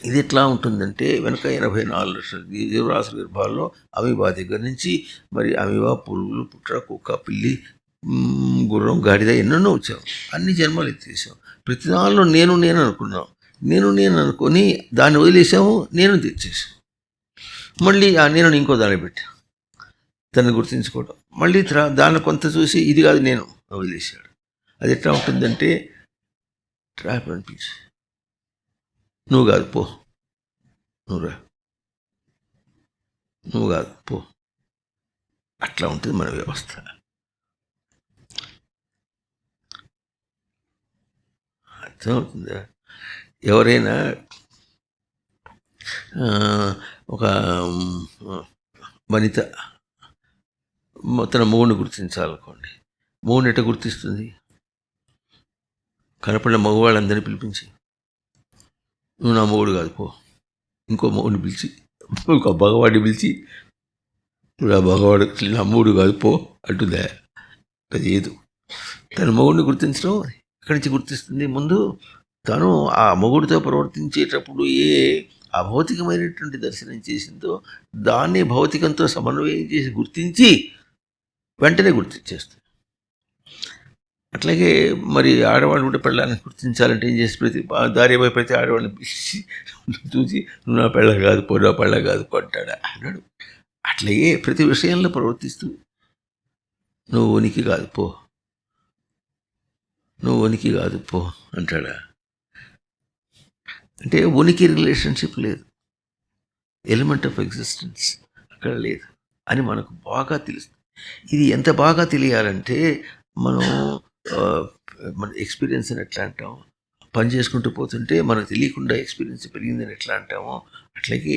S1: ఇది ఎట్లా ఉంటుందంటే వెనక 84 లక్షల జీవరాశుల గర్భాల్లో అమీబా దగ్గర నుంచి మరి అమీబా, పురుగులు, పుట్ర, కుక్క, పిల్లి, గుర్రం, గాడిద ఎన్నెన్నో వచ్చాం. అన్ని జన్మలు ఎత్తేసాం. ప్రతి దానిలో నేను అనుకున్నాం. నేను అనుకొని దాన్ని వదిలేసాము, నేను తెచ్చేసాం. మళ్ళీ ఆ నేను ఇంకో దాన్ని పెట్టాం, దాన్ని గుర్తించుకోవడం. మళ్ళీ దాన్ని కొంత చూసి ఇది కాదు నేను వదిలేసాడు. అది ఎట్లా ఉంటుందంటే ట్రాప్ అనిపించి, నువ్వు కాదు పో, నువ్వు కాదు పో. అట్లా ఉంటుంది మన వ్యవస్థ. అర్థమవుతుందా? ఎవరైనా ఒక వనిత తన మొగుడిని గుర్తించాలనుకోండి, మొగుడిని ఎట్లా గుర్తిస్తుంది? కనపడిన మగవాళ్ళందరినీ పిలిపించి, నువ్వు నా మొగుడు కాదు పో, ఇంకో మొగుడిని పిలిచి, ఇంకో మగవాడిని పిలిచి, నువ్వు ఆ మగవాడు నా మొగుడు కాదు పో అంటుందా? అది ఏదు. తన మొగుడిని గుర్తించడం ఎక్కడి నుంచి గుర్తిస్తుంది? ముందు తను ఆ మొగుడితో ప్రవర్తించేటప్పుడు అభౌతికమైనటువంటి దర్శనం చేసిందో దాన్ని భౌతికంతో సమన్వయం చేసి గుర్తించి వెంటనే గుర్తించేస్తుంది. అట్లాగే మరి ఆడవాళ్ళు కూడా పెళ్ళాన్ని గుర్తించాలంటే ఏం చేసి దారి ప్రతి ఆడవాళ్ళని పిలిచి చూసి నువ్వు నా పెళ్ళ కాదు పో, నా పెళ్ళ కాదు పో అన్నాడు. అట్లాగే ప్రతి విషయంలో ప్రవర్తిస్తూ నువ్వు ఉనికి కాదు పో, నువ్వు ఉనికి కాదు పో అంటాడా? అంటే ఉనికి రిలేషన్షిప్ లేదు, ఎలిమెంట్ ఆఫ్ ఎగ్జిస్టెన్స్ అక్కడ లేదు అని మనకు బాగా తెలుస్తుంది. ఇది ఎంత బాగా తెలియాలంటే మనం మన ఎక్స్పీరియన్స్ అని ఎట్లా అంటాం, పని చేసుకుంటూ పోతుంటే మనకు తెలియకుండా ఎక్స్పీరియన్స్ పెరిగిందని ఎట్లా అంటామో అట్లాగే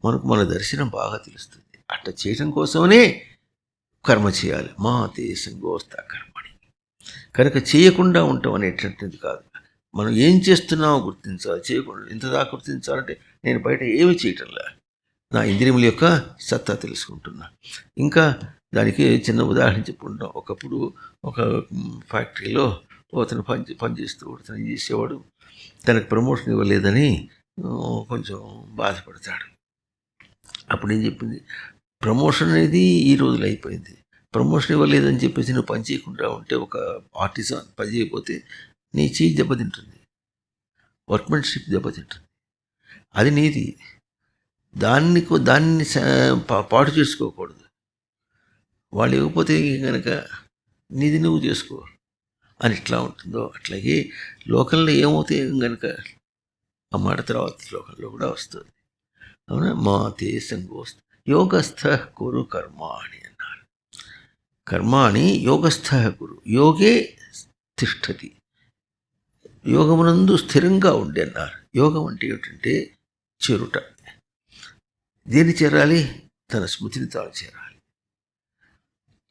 S1: మనకు మన దర్శనం బాగా తెలుస్తుంది. అట్లా చేయడం కోసమనే కర్మ చేయాలి. మా దేశంగోస్త కర్మని. కనుక చేయకుండా ఉంటాం అనేటువంటిది కాదు. మనం ఏం చేస్తున్నామో గుర్తించాలి. చేయకుండా ఇంతదాకా గుర్తించాలంటే నేను బయట ఏమి చేయటంలా, నా ఇంద్రియముల యొక్క సత్తా తెలుసుకుంటున్నా. ఇంకా దానికి చిన్న ఉదాహరణ చెప్పుకుంటాం. ఒకప్పుడు ఒక ఫ్యాక్టరీలో అతను పనిచేస్తూ అతను చేసేవాడు. తనకు ప్రమోషన్ ఇవ్వలేదని కొంచెం బాధపడతాడు. అప్పుడు ఏం చెప్పింది, ప్రమోషన్ అనేది ఈ రోజులు అయిపోయింది. ప్రమోషన్ ఇవ్వలేదని చెప్పేసి నువ్వు పని చేయకుండా ఉంటే, ఒక ఆర్టిజన్ పని చేయకపోతే నీ చేయి దెబ్బతింటుంది, వర్క్మెన్షిప్ దెబ్బతింటుంది. అది నీది. దాన్ని పాటు చేసుకోకూడదు. వాళ్ళు ఇవ్వకపోతే కనుక నీది నువ్వు చేసుకో అని ఎట్లా ఉంటుందో అట్లాగే లోకంలో ఏమవుతాయి కనుక ఆ మాట తర్వాత లోకంలో కూడా వస్తుంది. అవునా? మా దేశం యోగస్థ కురు కర్మ అని అన్నారు. కర్మాణి యోగస్థ గురు యోగే తిష్టతి, యోగమునందు స్థిరంగా ఉండి అన్నారు. యోగం అంటే ఏమిటంటే చేరుట. దేని చేరాలి? తన స్మృతిని తాను చేరాలి.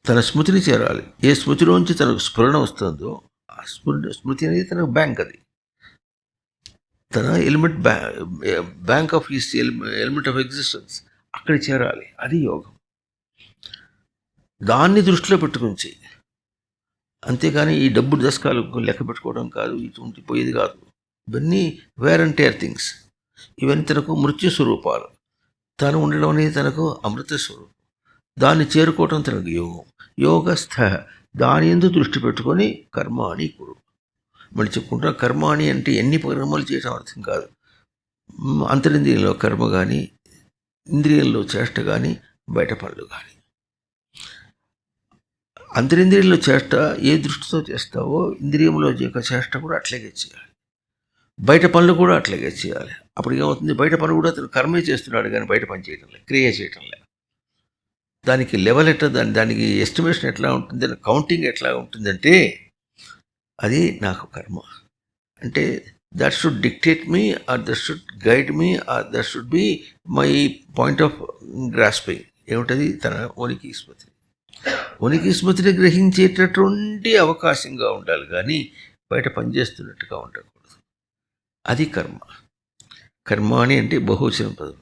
S1: తన స్మృతిని చేరాలి. ఏ స్మృతిలోంచి తనకు స్ఫురణ వస్తుందో ఆ స్మృతి అనేది తనకు బ్యాంక్. అది తన element bank of his element of existence. అక్కడ చేరాలి. అది యోగం. దాన్ని దృష్టిలో పెట్టుకుని చెయ్యి. అంతేకాని ఈ డబ్బు దశకాలు లెక్క పెట్టుకోవడం కాదు, ఇటువంటి పోయేది కాదు. ఇవన్నీ వేర్ అండ్ టేర్ థింగ్స్. ఇవన్నీ తనకు మృత్యు స్వరూపాలు. తను ఉండడం అనేది తనకు అమృత స్వరూపం. దాన్ని చేరుకోవటం తనకు యోగం. యోగస్థ, దాని యందు దృష్టి పెట్టుకొని కర్మాణి కురు. మళ్ళీ చెప్పుకుంటాం, కర్మాణి అంటే ఎన్ని కర్మలు చేయడం అర్థం కాదు. అంతరింద్రియంలో కర్మ కానీ, ఇంద్రియంలో చేష్ట కానీ, బయట పనులు కానీ. అంతరింద్రియంలో చేష్ట ఏ దృష్టితో చేస్తావో ఇంద్రియంలో చేష్ట కూడా అట్లాగే చేయాలి. బయట పనులు కూడా అట్లాగే చేయాలి. అప్పుడు ఏమవుతుంది? బయట పనులు కూడా అతను కర్మే చేస్తున్నాడు కానీ బయట పని చేయటం లేదు, క్రియ చేయటం లేదు. దానికి లెవెల్ ఎట్లా, దానికి ఎస్టిమేషన్ ఎట్లా ఉంటుంది, కౌంటింగ్ ఎట్లా ఉంటుందంటే అది నాకు కర్మ అంటే that should dictate me, or that should guide me, or that should be my point of grasping. ఏమిటది? తన ఉనికి స్మృతి. ఉనికి స్మృతిని గ్రహించేటటువంటి అవకాశంగా ఉండాలి కానీ బయట పనిచేస్తున్నట్టుగా ఉండకూడదు. అది కర్మ. కర్మాణి అంటే బహువచనం పదం.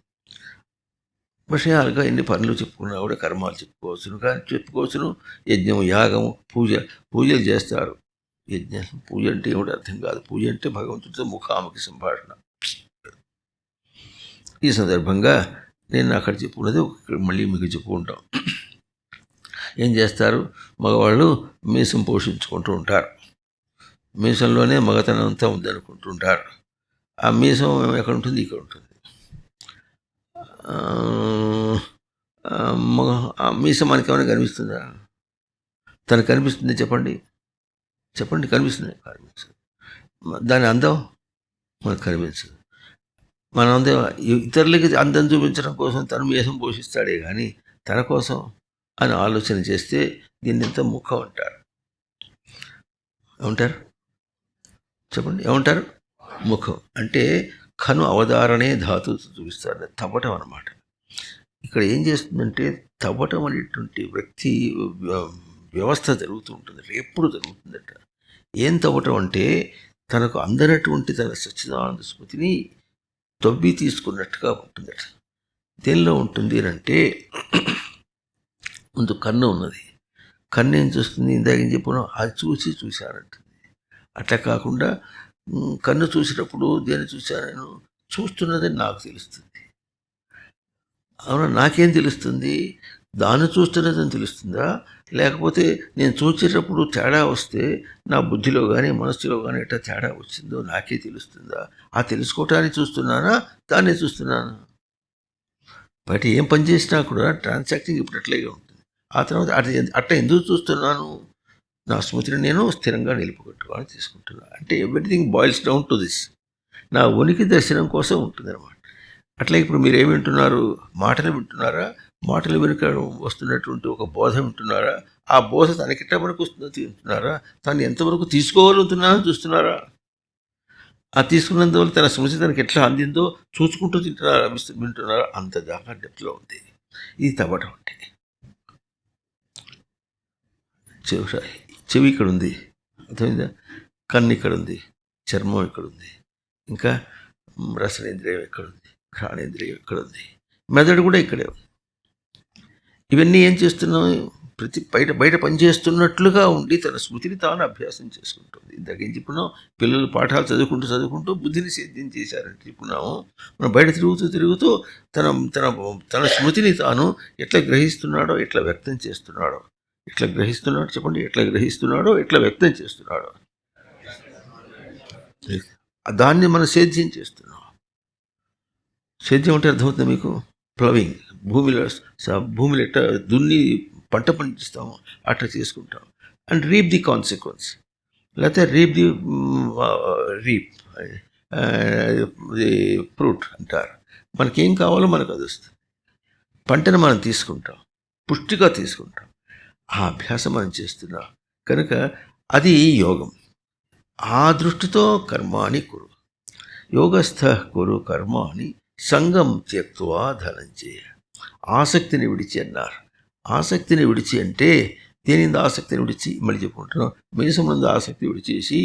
S1: విషయాలుగా ఎన్ని పనులు చెప్పుకున్నా కూడా కర్మాలు చెప్పుకోవచ్చును. కానీ చెప్పుకోవచ్చును యజ్ఞం, యాగము, పూజలు చేస్తారు. యజ్ఞం, పూజ అంటే ఏమిటి అర్థం కాదు. పూజ అంటే భగవంతుడితో ముఖాముఖి సంభాషణ. ఈ సందర్భంగా నేను అక్కడ చెప్పుకున్నది మళ్ళీ మీకు చెప్పుకుంటాం. ఏం చేస్తారు? మగవాళ్ళు మీసం పోషించుకుంటూ ఉంటారు. మీసంలోనే మగతనం అంతా ఉందనుకుంటుంటారు. ఆ మీసం ఎక్కడ ఉంటుంది? ఇక్కడ ఉంటుంది. మీసం మనకి ఏమైనా కనిపిస్తుందా? తనకు కనిపిస్తుంది? చెప్పండి కనిపిస్తుంది? కనిపించదు. దాని అందం మనకు కనిపించదు. మన అందం ఇతరులకి అందం చూపించడం కోసం తను మీసం పోషిస్తాడే కానీ తన కోసం అని ఆలోచన చేస్తే దీన్ని ఎంత ముఖం అంటారు. ఏమంటారు? చెప్పండి, ఏమంటారు? ముఖం అంటే కను అవధారణే ధాతు చూపిస్తారు. తవ్వటం అన్నమాట. ఇక్కడ ఏం చేస్తుందంటే తవ్వటం అనేటువంటి వ్యక్తి వ్యవస్థ జరుగుతూ ఉంటుంది. ఎప్పుడు జరుగుతుందట. ఏం తవ్వటం అంటే తనకు అందనటువంటి తన సచ్చిదానంద స్మృతిని తవ్వి తీసుకున్నట్టుగా ఉంటుందట. దేనిలో ఉంటుంది అంటే ముందు కన్ను ఉన్నది. కన్ను ఏం చూస్తుంది? ఇందాక ఏం చెప్పాను, అది చూశానంటుంది. అట్లా కాకుండా కన్ను చూసినప్పుడు దేన్ని చూశాను? చూస్తున్నదని నాకు తెలుస్తుంది. అవునా? నాకేం తెలుస్తుంది? దాన్ని చూస్తున్నదని తెలుస్తుందా? లేకపోతే నేను చూసేటప్పుడు తేడా వస్తే నా బుద్ధిలో కానీ మనస్సులో కానీ ఎట్లా తేడా వచ్చిందో నాకే తెలుస్తుందా? ఆ తెలుసుకోవటానికి చూస్తున్నానా, దాన్నే చూస్తున్నానా? బయట ఏం పని చేసినా కూడా ట్రాన్సాక్టింగ్ ఇప్పుడు అట్లాగే ఉంటుంది. ఆ తర్వాత అట్లా ఎందుకు చూస్తున్నాను? నా స్మృతిని నేను స్థిరంగా నిలుపుకొట్టుకోవాలని తీసుకుంటున్నాను. అంటే everything boils down to this. నా ఉనికి దర్శనం కోసం ఉంటుంది అనమాట. అట్లా ఇప్పుడు మీరు ఏమి వింటున్నారు? మాటలు వింటున్నారా? మాటలు వెనుక వస్తున్నటువంటి ఒక బోధ వింటున్నారా? ఆ బోధ తనకిట్లా మనకు వస్తుందో తింటున్నారా? తను ఎంతవరకు తీసుకోగలుగుతున్నారో చూస్తున్నారా? ఆ తీసుకున్నందువల్ల తన స్మృతి తనకి ఎట్లా అందిందో చూసుకుంటూ వింటున్నారా? అంత దాకా డెప్త్లో ఉంది. ఇది తవ్వటం అంటే. చెవి ఇక్కడ ఉంది, అర్థమైందా? కన్ను ఇక్కడ ఉంది, చర్మం ఇక్కడ ఉంది, ఇంకా రసనేంద్రియం ఎక్కడుంది, ఘ్రాణేంద్రియం ఎక్కడుంది, మెదడు కూడా ఇక్కడే ఉంది. ఇవన్నీ ఏం చేస్తున్నాం? బయట పనిచేస్తున్నట్లుగా ఉండి తన స్మృతిని తాను అభ్యాసం చేసుకుంటుంది. ఇందాక ఏం చెప్పుకున్నాం? పిల్లలు పాఠాలు చదువుకుంటూ బుద్ధిని సేద్యం చేశారని చెప్పుకున్నాము. మనం బయట తిరుగుతూ తన స్మృతిని తాను ఎట్లా గ్రహిస్తున్నాడో, ఎట్లా వ్యక్తం చేస్తున్నాడో. ఎట్లా గ్రహిస్తున్నాడు? చెప్పండి, ఎట్లా గ్రహిస్తున్నాడో, ఎట్లా వ్యక్తం చేస్తున్నాడో దాన్ని మనం సేద్యం చేస్తున్నాం. సేద్యం అంటే అర్థమవుతుంది మీకు? ప్లవింగ్. భూమిలో ఎట్లా దున్ని పంట పండిస్తాము అట్లా చేసుకుంటాం. అండ్ రీప్ ది కాన్సిక్వెన్స్, లేకపోతే రీప్ ది ఫ్రూట్ అంటారు. మనకేం కావాలో మనకు అది వస్తుంది. పంటను మనం తీసుకుంటాం, పుష్టిగా తీసుకుంటాం. ఆ అభ్యాసం మనం చేస్తున్నాం కనుక అది యోగం. ఆ దృష్టితో కర్మాణి కురు, యోగస్థ కురు కర్మాణి సంగం త్యక్త్వా ధనంజయ. ఆసక్తిని విడిచి అన్నారు. ఆసక్తిని విడిచి అంటే దేనింద ఆసక్తిని విడిచి, మళ్ళీ చెప్పుకుంటున్నాం, మీసమునందు ఆసక్తి విడిచేసి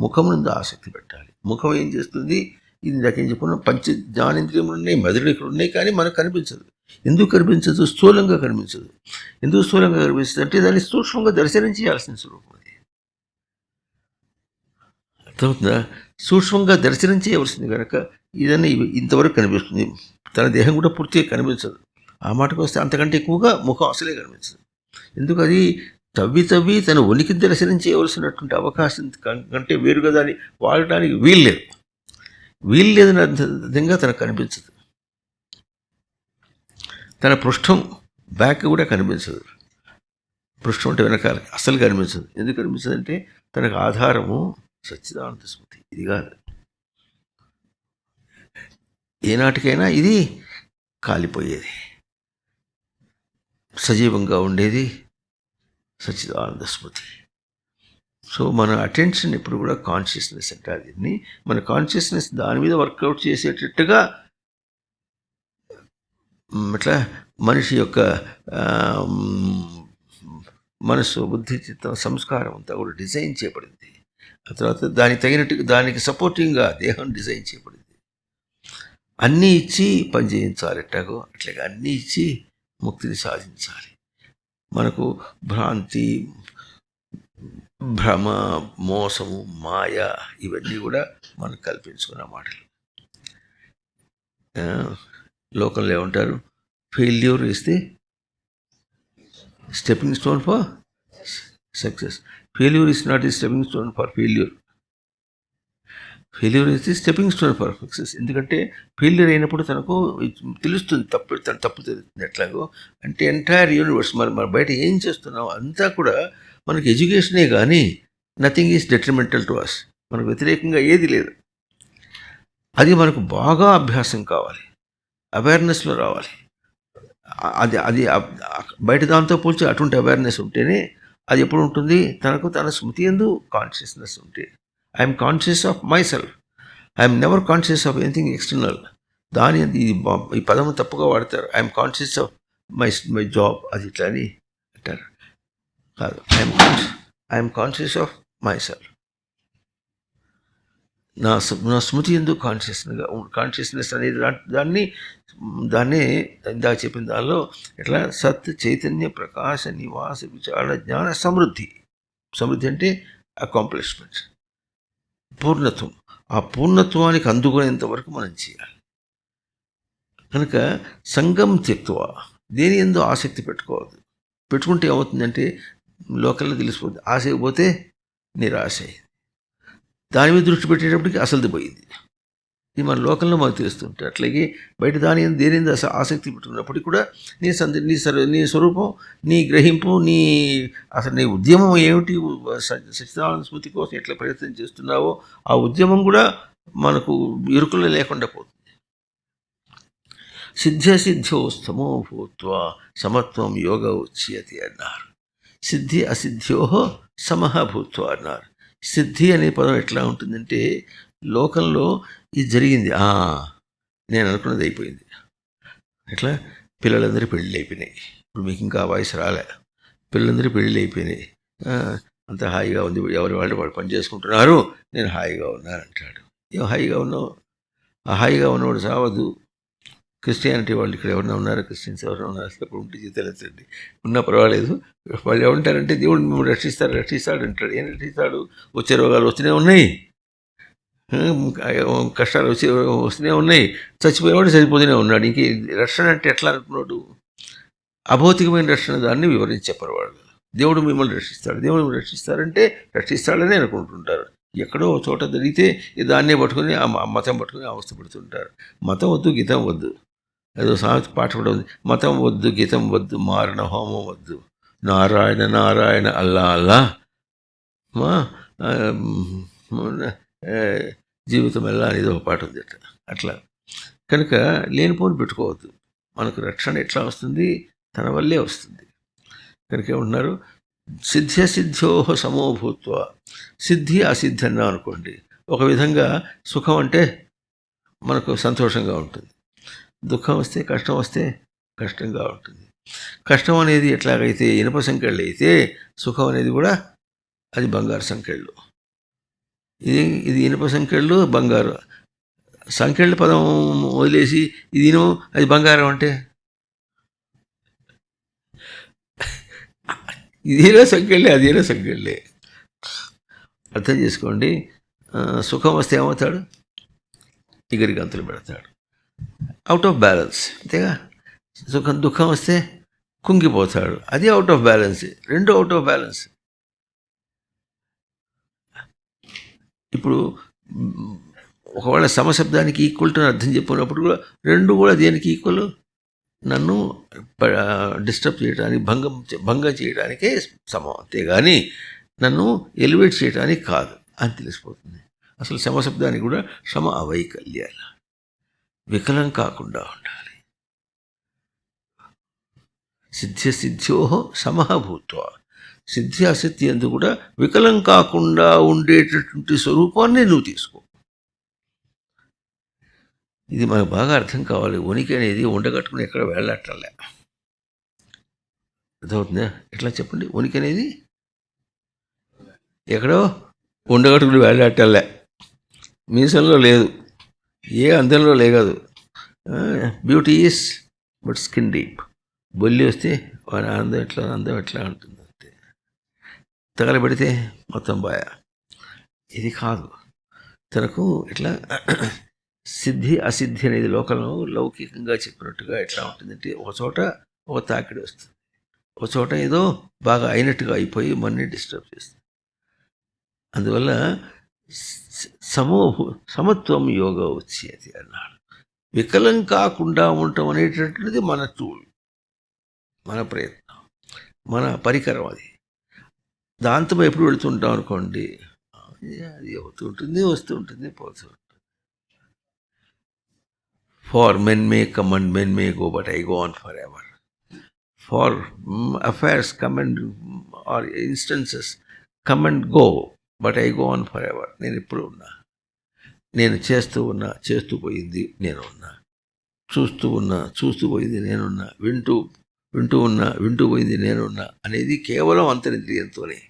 S1: ముఖమునందు ఆసక్తి పెట్టాలి. ముఖం ఏం చేస్తుంది? ఇది ఇందాకేం చెప్పుకున్నాం, పంచ జ్ఞానేంద్రియములు ఉన్నాయి, మెదడు ఇక్కడ ఉన్నాయి, కానీ మనకు కనిపించదు. ఎందుకు కనిపించదు? స్థూలంగా కనిపించదు. ఎందుకు స్థూలంగా కనిపిస్తుంది అంటే దాన్ని సూక్ష్మంగా దర్శనం చేయాల్సిన స్వరూపం అది. అర్థమవుతుందా? సూక్ష్మంగా దర్శనం చేయవలసింది కనుక ఇదన్నీ ఇంతవరకు కనిపిస్తుంది. తన దేహం కూడా పూర్తిగా కనిపించదు. ఆ మాటకు వస్తే అంతకంటే ఎక్కువగా ముఖం అసలే కనిపించదు. ఎందుకు? అది తవ్వి తవ్వి తన ఉనికి దర్శనం చేయవలసినటువంటి అవకాశం కంటే వేరుగా దాన్ని వాడటానికి వీలు లేదని విధంగా తనకు కనిపించదు. తన పృష్ఠం బ్యాక్ కూడా కనిపించదు. పృష్ఠం అంటే వెనకాల అసలు కనిపించదు. ఎందుకు కనిపించదు అంటే తనకు ఆధారము సచ్చిదానంద స్మృతి. ఇది కాదు, ఏనాటికైనా ఇది కాలిపోయేది, సజీవంగా ఉండేది సచ్చిదానంద స్మృతి. సో మన అటెన్షన్ ఎప్పుడు కూడా కాన్షియస్నెస్ అంటారు దీన్ని. మన కాన్షియస్నెస్ దాని మీద వర్కౌట్ చేసేటట్టుగా అట్లా మనిషి యొక్క మనసు, బుద్ధి, చిత్తం, సంస్కారం అంతా కూడా డిజైన్ చేయబడింది. ఆ తర్వాత దానికి తగినట్టుగా దానికి సపోర్టింగ్గా దేహం డిజైన్ చేయబడింది. అన్నీ ఇచ్చి పని చేయించాలి. ఎట్టాగో అట్లాగే అన్నీ ఇచ్చి ముక్తిని సాధించాలి. మనకు భ్రాంతి, భ్రమ, మోసము, మాయ ఇవన్నీ కూడా మనం కల్పించుకున్న మాటలు. లోకంలో ఏమంటారు? Failure is the stepping stone for success. Failure is not the stepping stone for failure. Failure is the stepping stone for success. ఎందుకంటే ఫెయిల్యూర్ అయినప్పుడు తనకు తెలుస్తుంది తను తప్పు తెలుస్తుంది. ఎట్లాగో అంటే ఎంటైర్ యూనివర్స్ మన బయట ఏం చేస్తున్నాం అంతా కూడా మనకి ఎడ్యుకేషనే కానీ nothing is detrimental to us. మనకు వ్యతిరేకంగా ఏది లేదు. అది మనకు బాగా అభ్యాసం కావాలి, అవేర్నెస్లో రావాలి. అది అది బయట దాంతో పోల్చి అటువంటి అవేర్నెస్ ఉంటేనే అది ఎప్పుడు ఉంటుంది? తనకు తన స్మృతి యందు కాన్షియస్నెస్ ఉంటే. I'm conscious of my self, I'm never conscious of anything external. ఈ పదము తప్పుగా వాడతారు. I'm conscious of my job, అది ఇట్లా అని అంటారు. కాదు, I'm conscious of my self. నా స్మృతి ఎందుకు కాన్షియస్నెస్ అనేది దాన్ని ఇందాక చెప్పిన దానిలో ఎట్లా సత్ చైతన్య ప్రకాశ నివాస విచారణ జ్ఞాన సమృద్ధి. సమృద్ధి అంటే అకాంప్లిష్మెంట్, పూర్ణత్వం. ఆ పూర్ణత్వానికి అందుకునేంత వరకు మనం చేయాలి. కనుక సంగం త్యక్త్వ, దేని ఎందు ఆసక్తి పెట్టుకోవద్దు. పెట్టుకుంటే ఏమవుతుందంటే లోకల్లో తెలిసిపోతుంది. ఆశ పోతే నిరాశ అయింది. దాని మీద దృష్టి పెట్టేటప్పటికి అసలుది పోయింది. ఇది మన లోకంలో మనకు తెలుస్తుంటే. అట్లాగే బయట దేని ఆసక్తి పెట్టుకున్నప్పటికీ కూడా నీ స్వరూపం, నీ గ్రహింపు, అసలు నీ ఉద్యమం ఏమిటి, సచ్చిదానంద స్మృతి కోసం ఎట్లా ప్రయత్నం చేస్తున్నావో ఆ ఉద్యమం కూడా మనకు ఇరుకులు లేకుండా పోతుంది. సిద్ధ్యసిద్ధ్యోస్తమో భూత్వా సమత్వం యోగ ఉచ్యతే అన్నారు. సిద్ధి అసిద్ధ్యో సమః భూత్వా అన్నారు. సిద్ధి అనే పదం ఎట్లా ఉంటుందంటే లోకంలో ఇది జరిగింది, నేను అనుకున్నది అయిపోయింది. ఎట్లా? పిల్లలందరూ పెళ్ళిళ్ళు అయిపోయినాయి. ఇప్పుడు మీకు ఇంకా వయసు రాలే. పిల్లలందరూ పెళ్ళిళ్ళు అయిపోయినాయి, అంత హాయిగా ఉంది, ఎవరి వాళ్ళు పని చేసుకుంటున్నారు, నేను హాయిగా ఉన్నాను అంటాడు. ఏం హాయిగా ఉన్నావు? ఆ హాయిగా ఉన్నవాడు చావదు. క్రిస్టియానిటీ వాళ్ళు ఇక్కడ ఎవరైనా ఉన్నారా? క్రిస్టియన్స్ ఎవరైనా ఉన్నారు? అప్పుడు ఉంటే జీతాలండి ఉన్నా పర్వాలేదు. వాళ్ళు ఏమంటారంటే దేవుడు మిమ్మల్ని రక్షిస్తాడు అంటాడు. ఏం రక్షిస్తాడు? వచ్చే రోగాలు వస్తూనే ఉన్నాయి, కష్టాలు వస్తూనే ఉన్నాయి, చచ్చిపోయేవాడు చచ్చిపోతూనే ఉన్నాడు. ఇంక రక్షణ అంటే ఎట్లా అనుకున్నాడు? అభౌతికమైన రక్షణ దాన్ని వివరించి చెప్పరు. దేవుడు మిమ్మల్ని రక్షిస్తాడు, దేవుడు రక్షిస్తారంటే రక్షిస్తాడని అనుకుంటుంటారు. ఎక్కడో చోట జరిగితే దాన్నే పట్టుకుని ఆ మతం పట్టుకుని అవస్థ పడుతుంటారు. మతం వద్దు, గీతం వద్దు. అదో సామెత పాట కూడా ఉంది. మతం వద్దు, గీతం వద్దు, మారణ హోమం వద్దు, నారాయణ నారాయణ అల్లా అల్లా మా జీవితం ఎలా అనేది ఒక పాట ఉంది అట్లా. కనుక లేనిపోని పెట్టుకోవద్దు. మనకు రక్షణ ఎట్లా వస్తుంది? తన వల్లే వస్తుంది. కనుక ఏమంటున్నారు, సిద్ధ్యసిద్ధ్యోహ సమోభూత్వ. సిద్ధి అసిద్ధి అన్నా అనుకోండి, ఒక విధంగా సుఖం అంటే మనకు సంతోషంగా ఉంటుంది, దుఃఖం వస్తే కష్టం వస్తే కష్టంగా ఉంటుంది. కష్టం అనేది ఎట్లాగైతే ఇనుప సంకెళ్ళు అయితే, సుఖం అనేది కూడా అది బంగారు సంకెళ్ళు. ఇది ఇది ఇనుప సంకెళ్ళు, బంగారు సంకెళ్ళు పదం వదిలేసి ఇది ఇనుము అది బంగారం అంటే ఇదేనా సంకెళ్ళే అదేనా సంకెళ్ళే. అర్థం చేసుకోండి. సుఖం వస్తే ఏమవుతాడు, ఎగిరి గంతులు పెడతాడు, అవుట్ ఆఫ్ బ్యాలెన్స్, అంతేగా. దుఃఖం వస్తే కుంగిపోతాడు, అది అవుట్ ఆఫ్ బ్యాలెన్స్, రెండు అవుట్ ఆఫ్ బ్యాలెన్స్. ఇప్పుడు ఒకవేళ సమశబ్దానికి ఈక్వల్ టు అర్థం చెప్పినప్పుడు కూడా రెండు కూడా దేనికి ఈక్వల్, నన్ను డిస్టర్బ్ చేయడానికి, భంగం చేయడానికే సమం, అంతేగాని నన్ను ఎలివేట్ చేయడానికి కాదు అని తెలిసిపోతుంది. అసలు సమశబ్దానికి కూడా సమ అవైకల్యాల, వికలం కాకుండా ఉండాలి. సిద్ధ్యసిద్ధ్యో సమభూత్వ, సిద్ధి అసిద్ధి అందు కూడా వికలం కాకుండా ఉండేటటువంటి స్వరూపాన్ని నువ్వు తీసుకో. ఇది మనకు బాగా అర్థం కావాలి. ఉనికి అనేది ఉండగట్టుకుని ఎక్కడ వెళ్ళట్టలే. అర్థమవుతుందా? ఎట్లా చెప్పండి, ఉనికి అనేది ఎక్కడో ఉండగట్టుకుని వెళ్ళట్టలే, మీసంలో లేదు, ఏ అందంలో లేదు. Beauty is but skin deep. బొల్లి వస్తే వారి అందం ఎట్లా ఉంటుంది అంతే, తగలబెడితే మొత్తం బాయ. ఇది కాదు. తనకు ఇట్లా సిద్ధి అసిద్ధి అనేది లోకంలో లౌకికంగా చెప్పినట్టుగా ఎట్లా ఉంటుందంటే, ఒక చోట ఒక తాకిడి వస్తుంది, ఒక చోట ఏదో బాగా అయినట్టుగా అయిపోయి మనని డిస్టర్బ్ చేస్తుంది. అందువల్ల సమత్వం యోగ ఉచ్యతే అన్నాడు. వికలం కాకుండా ఉండటం అనేటటువంటిది మన టూల్, మన ప్రయత్నం, మన పరికరం. అది దాంతో ఎప్పుడు వెళుతుంటాం అనుకోండి, అది అవుతుంటుంది, వస్తూ ఉంటుంది, పోతూ ఉంటుంది. For men may come and men may go, but I go on forever. For affairs come and or instances come and go, but I go on forever. నేను ఎప్పుడు ఉన్నా, నేను చేస్తూ పోయింది నేను ఉన్నా, చూస్తూ పోయింది నేనున్నా, వింటూ పోయింది నేనున్నా అనేది కేవలం అంతరింద్రియంతోనే.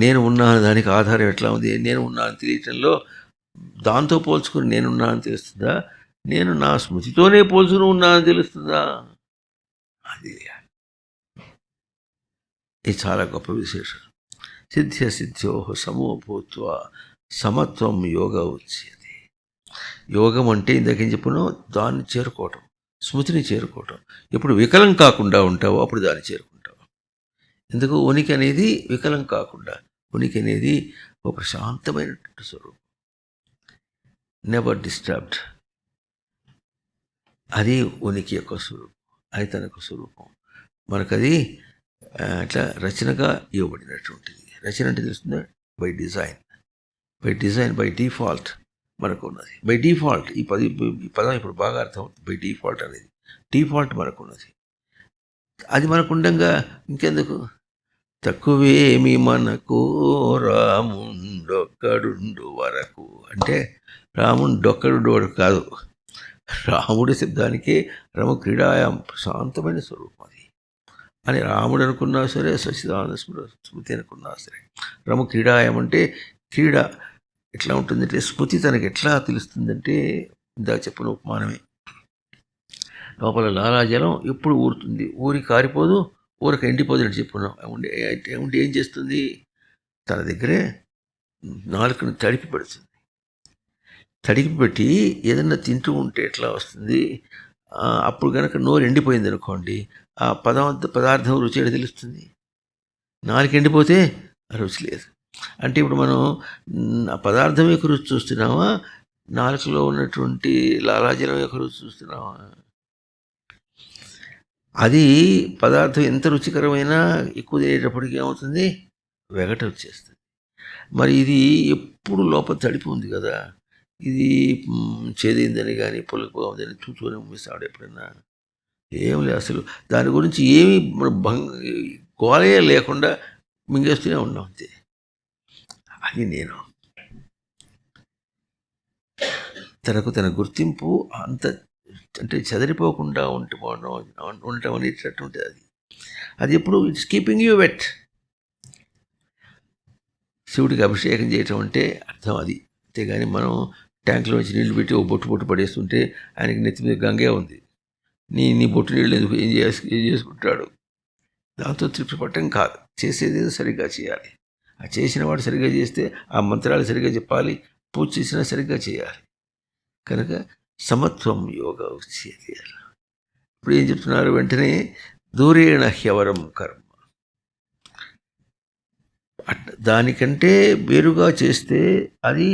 S1: నేను ఉన్నాను దానికి ఆధారం ఎట్లా ఉంది, నేను ఉన్నాను తెలియటంలో దాంతో పోల్చుకుని నేనున్నా అని తెలుస్తుందా, నేను నా స్మృతితోనే పోల్చుకుని ఉన్నా అని తెలుస్తుందా? అది ఇది చాలా గొప్ప విశేషం. సిద్ధ్యసిద్ధ్యో సమోభూత్వ సమత్వం యోగ ఉచ్యతే. యోగం అంటే ఇందాకేం చెప్పానో దాన్ని చేరుకోవటం, స్మృతిని చేరుకోవటం. ఎప్పుడు వికలం కాకుండా ఉంటావో అప్పుడు దాన్ని చేరుకుంటావు. ఎందుకు, ఉనికి అనేది వికలం కాకుండా, ఉనికి అనేది ఒక ప్రశాంతమైనటువంటి స్వరూపం, నెవర్ డిస్టర్బ్డ్. అది ఉనికి యొక్క స్వరూపం, అది తనకు స్వరూపం. మనకది అట్లా రచనగా ఇవ్వబడినటువంటిది. రచన అంటే తెలుస్తుందా, బై డిజైన్ బై డిఫాల్ట్ మనకు ఉన్నది. బై డిఫాల్ట్ ఈ పదం ఇప్పుడు బాగా అర్థం అవుతుంది. బై డిఫాల్ట్ అనేది డిఫాల్ట్ మనకు ఉన్నది. అది మనకు ఉండంగా ఇంకెందుకు, తక్కువేమి మనకు రాముండొక్కడుండు వరకు అంటే, రాముండొక్కడుండు వరకు కాదు, రాముడి శబ్దానికి రమ క్రీడాయాం ప్రశాంతమైన స్వరూపం అది అని రాముడు అనుకున్నా సరే, సచిదానంద స్మృతి అనుకున్నా సరే. రమ క్రీడాయం అంటే క్రీడ ఎట్లా ఉంటుందంటే, స్మృతి తనకి ఎట్లా తెలుస్తుందంటే, ఇందాక చెప్పిన ఉపమానమే. లోపల లాలాజలం ఎప్పుడు ఊరుతుంది, ఊరి కారిపోదు, ఊరికి ఎండిపోదు అని చెప్పుకున్నాం. ఉండి ఏం చేస్తుంది, తన దగ్గరే నాలుకను తడిపి పెడుతుంది. తడిపి పెట్టి ఏదన్నా తింటూ ఉంటే ఎట్లా వస్తుంది, అప్పుడు కనుక నోరు ఎండిపోయింది అనుకోండి, ఆ పదార్థం రుచి ఎక్కడ తెలుస్తుంది, నాలుగు ఎండిపోతే రుచి లేదు. అంటే ఇప్పుడు మనం ఆ పదార్థం యొక్క రుచి చూస్తున్నామా, నాలుకలో ఉన్నటువంటి లాలాజలం యొక్క రుచి చూస్తున్నామా? అది పదార్థం ఎంత రుచికరమైనా ఎక్కువ తినేటప్పటికి ఏమవుతుంది, వెగట వచ్చేస్తుంది. మరి ఇది ఎప్పుడు లోపల తడిపి ఉంది కదా, ఇది చేదైందని కానీ పులుపు ఉందని చూసుకొని ఉమ్మిస్తాడు ఎప్పుడైనా. ఏం లేదు అసలు. దాని గురించి ఏమీ గోలే లేకుండా మింగేస్తూనే ఉన్నాం అంతే. అది నేను తనకు తన గుర్తింపు అంత అంటే చెదరిపోకుండా ఉండటం అనేటటువంటిది అది. అది ఎప్పుడు ఇట్స్ కీపింగ్ యూ వెట్. శివుడికి అభిషేకం చేయటం అంటే అర్థం అది. అంతేగాని మనం ట్యాంకులో నుంచి నీళ్లు పెట్టి ఓ బొట్టు పడేస్తుంటే ఆయనకి నెత్తి మీద గంగే ఉంది, నీ బొట్టు నీళ్ళు ఎందుకు ఏం చేసుకుంటాడు? దాంతో తృప్తి పట్టడం కాదు. చేసేది సరిగ్గా చేయాలి. ఆ చేసిన వాడు సరిగ్గా చేస్తే ఆ మంత్రాలు సరిగ్గా చెప్పాలి, పూజ చేసినా సరిగ్గా చేయాలి. కనుక సమత్వం యోగ ఉచ్యతే. ఇప్పుడు ఏం చెప్తున్నారు? వెంటనే దూరేణ హ్యవరం కర్మ. దానికంటే వేరుగా చేస్తే అది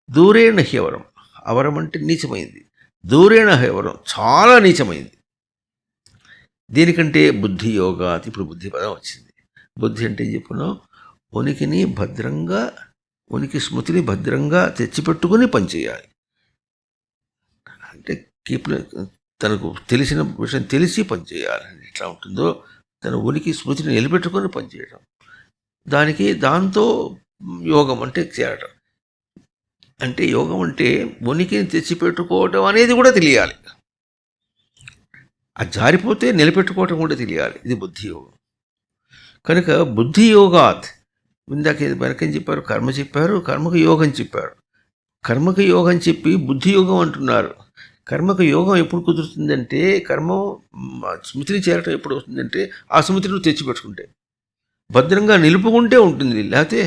S1: దూరేణ హ్యవరం. అవరం అంటే నీచమైంది. దూరేణ హ్యవరం చాలా నీచమైంది. దీనికంటే బుద్ధి యోగా. ఇప్పుడు బుద్ధి పదం వచ్చింది. బుద్ధి అంటే ఏం చెప్పుకున్నాం? ఉనికి స్మృతిని భద్రంగా తెచ్చిపెట్టుకుని పనిచేయాలి. అంటే తనకు తెలిసిన విషయం తెలిసి పనిచేయాలి. ఎట్లా ఉంటుందో తన ఉనికి స్మృతిని నిలబెట్టుకొని పనిచేయడం, దాంతో యోగం అంటే చేరటం. అంటే యోగం అంటే ఉనికిని తెచ్చిపెట్టుకోవటం అనేది కూడా తెలియాలి. అది జారిపోతే నిలబెట్టుకోవటం కూడా తెలియాలి. ఇది బుద్ధి యోగం. కనుక బుద్ధి యోగాత్. ఇందాక వెనకని చెప్పారు, కర్మ చెప్పారు, కర్మకు యోగం చెప్పారు. కర్మకు యోగం చెప్పి బుద్ధి యోగం అంటున్నారు. కర్మకు యోగం ఎప్పుడు కుదురుతుందంటే, స్మృతిని చేరటం ఎప్పుడు వస్తుందంటే ఆ స్మృతిని తెచ్చిపెట్టుకుంటే, భద్రంగా నిలుపుకుంటే ఉంటుంది. లేకపోతే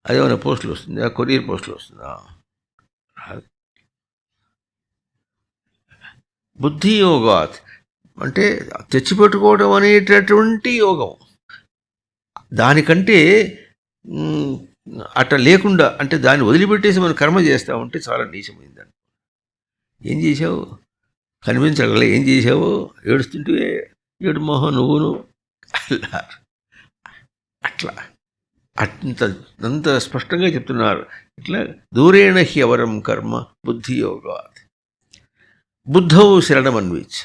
S1: అదేమైనా పోస్టులు వస్తుంది, ఆ కొరియర్ పోస్టులు వస్తుందా? బుద్ధి యోగాత్ అంటే తెచ్చిపెట్టుకోవడం అనేటటువంటి యోగం. దానికంటే అట్లా లేకుండా అంటే దాన్ని వదిలిపెట్టేసి మనం కర్మ చేస్తూ ఉంటే చాలా నీచమైందండి. ఏం చేసావు? కనిపించగల ఏం చేసావు? ఏడుస్తుంటే ఏడు మొహం నువ్వును అట్లా అంత స్పష్టంగా చెప్తున్నారు. ఇట్లా దూరేణ హ్యవరం కర్మ బుద్ధి యోగాత్. బుద్ధౌ శరణమన్విచ్చ.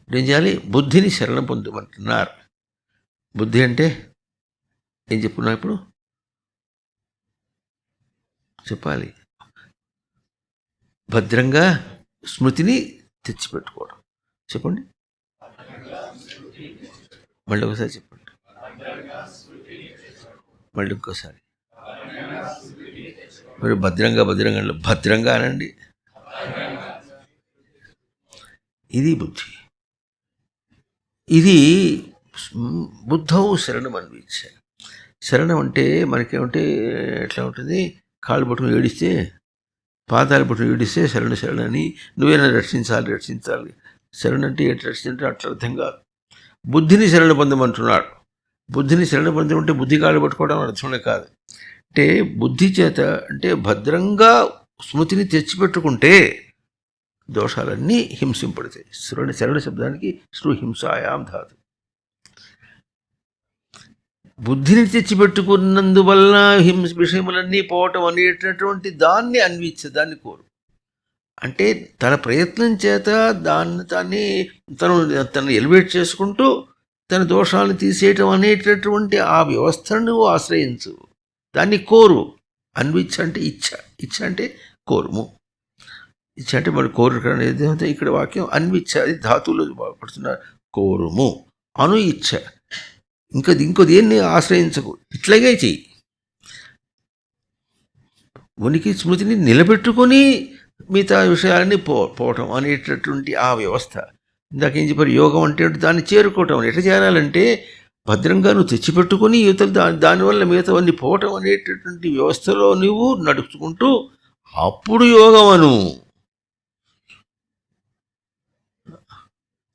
S1: ఏం చేయాలి? బుద్ధిని శరణ పొందమంటున్నారు. బుద్ధి అంటే ఏం చెప్పుకున్నా? ఇప్పుడు చెప్పాలి. భద్రంగా స్మృతిని తెచ్చిపెట్టుకోవడం. చెప్పండి, మళ్ళీ ఒకసారి చెప్పండి, మళ్ళీ ఇంకోసారి. మీరు భద్రంగా అనండి. ఇది బుద్ధి. ఇది బుద్ధవు శరణం అనిపించారు. శరణం అంటే మనకేమంటే ఎట్లా ఉంటుంది? కాళ్ళు పట్టుకుని ఏడిస్తే, పాదాలు పట్టుకుని ఏడిస్తే శరణని, నువ్వేనా రక్షించాలి. శరణ అంటే ఎట్లా రక్షించాలంటే అట్లా అర్థం కాదు. బుద్ధిని శరణ పొందమంటున్నాడు. బుద్ధిని శరణ పొందడం అంటే బుద్ధి కాళ్ళు పట్టుకోవడం అర్థమే కాదు. అంటే బుద్ధి చేత అంటే భద్రంగా స్మృతిని తెచ్చిపెట్టుకుంటే దోషాలన్నీ హింసింపడతాయి. శరణ శబ్దానికి హింసాయాం ధాతు. బుద్ధిని తెచ్చిపెట్టుకున్నందువల్ల విషయములన్నీ పోవటం అనేటటువంటి దాన్ని దాన్ని కోరు. అంటే తన ప్రయత్నం చేత తను ఎలివేట్ చేసుకుంటూ తన దోషాలను తీసేయటం అనేటటువంటి ఆ వ్యవస్థను నువ్వు ఆశ్రయించు. దాన్ని కోరు. అన్విచ్చ అంటే ఇచ్చ అంటే కోరుము. ఇచ్చ అంటే మరి కోరు ఏదైతే ఇక్కడ వాక్యం అన్విచ్చ, అది ధాతువులో పడుతున్నారు. కోరుము అను ఇచ్చ. ఇంకో దేన్ని ఆశ్రయించకు, ఇట్లాగే చెయ్యి. ఉనికి స్మృతిని నిలబెట్టుకొని మిగతా విషయాలని పోవటం అనేటటువంటి ఆ వ్యవస్థ. ఇందాకేం చెప్పారు? యోగం అంటే దాన్ని చేరుకోవటం. ఎట్లా చేరాలంటే భద్రంగా నువ్వు తెచ్చిపెట్టుకుని యువతలు దానివల్ల మిగతావన్నీ పోవటం అనేటటువంటి వ్యవస్థలో నువ్వు నడుచుకుంటూ అప్పుడు యోగమను.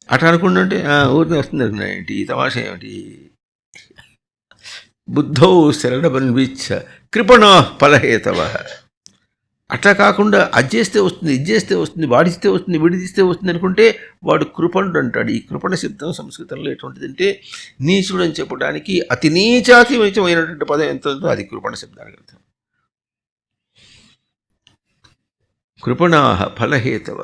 S1: అట్లా అనుకుంటుంటే ఊరిని వస్తుంది ఏంటి తమాష ఏమిటి? బుద్ధౌ శరణమన్విచ్చ కృపణ ఫలహేతవ. అట్లా కాకుండా అది చేస్తే వస్తుంది, ఇది చేస్తే వస్తుంది, వాడిస్తే వస్తుంది, విడిదిస్తే వస్తుంది అనుకుంటే వాడు కృపణుడు అంటాడు. ఈ కృపణ శబ్దం సంస్కృతంలో ఎటువంటిదంటే నీచుడు అని చెప్పడానికి అతి నీచాతిమైనటువంటి పదం ఎంత ఉందో అది కృపణ శబ్దానికి అర్థం. కృపణా ఫలహేతవ.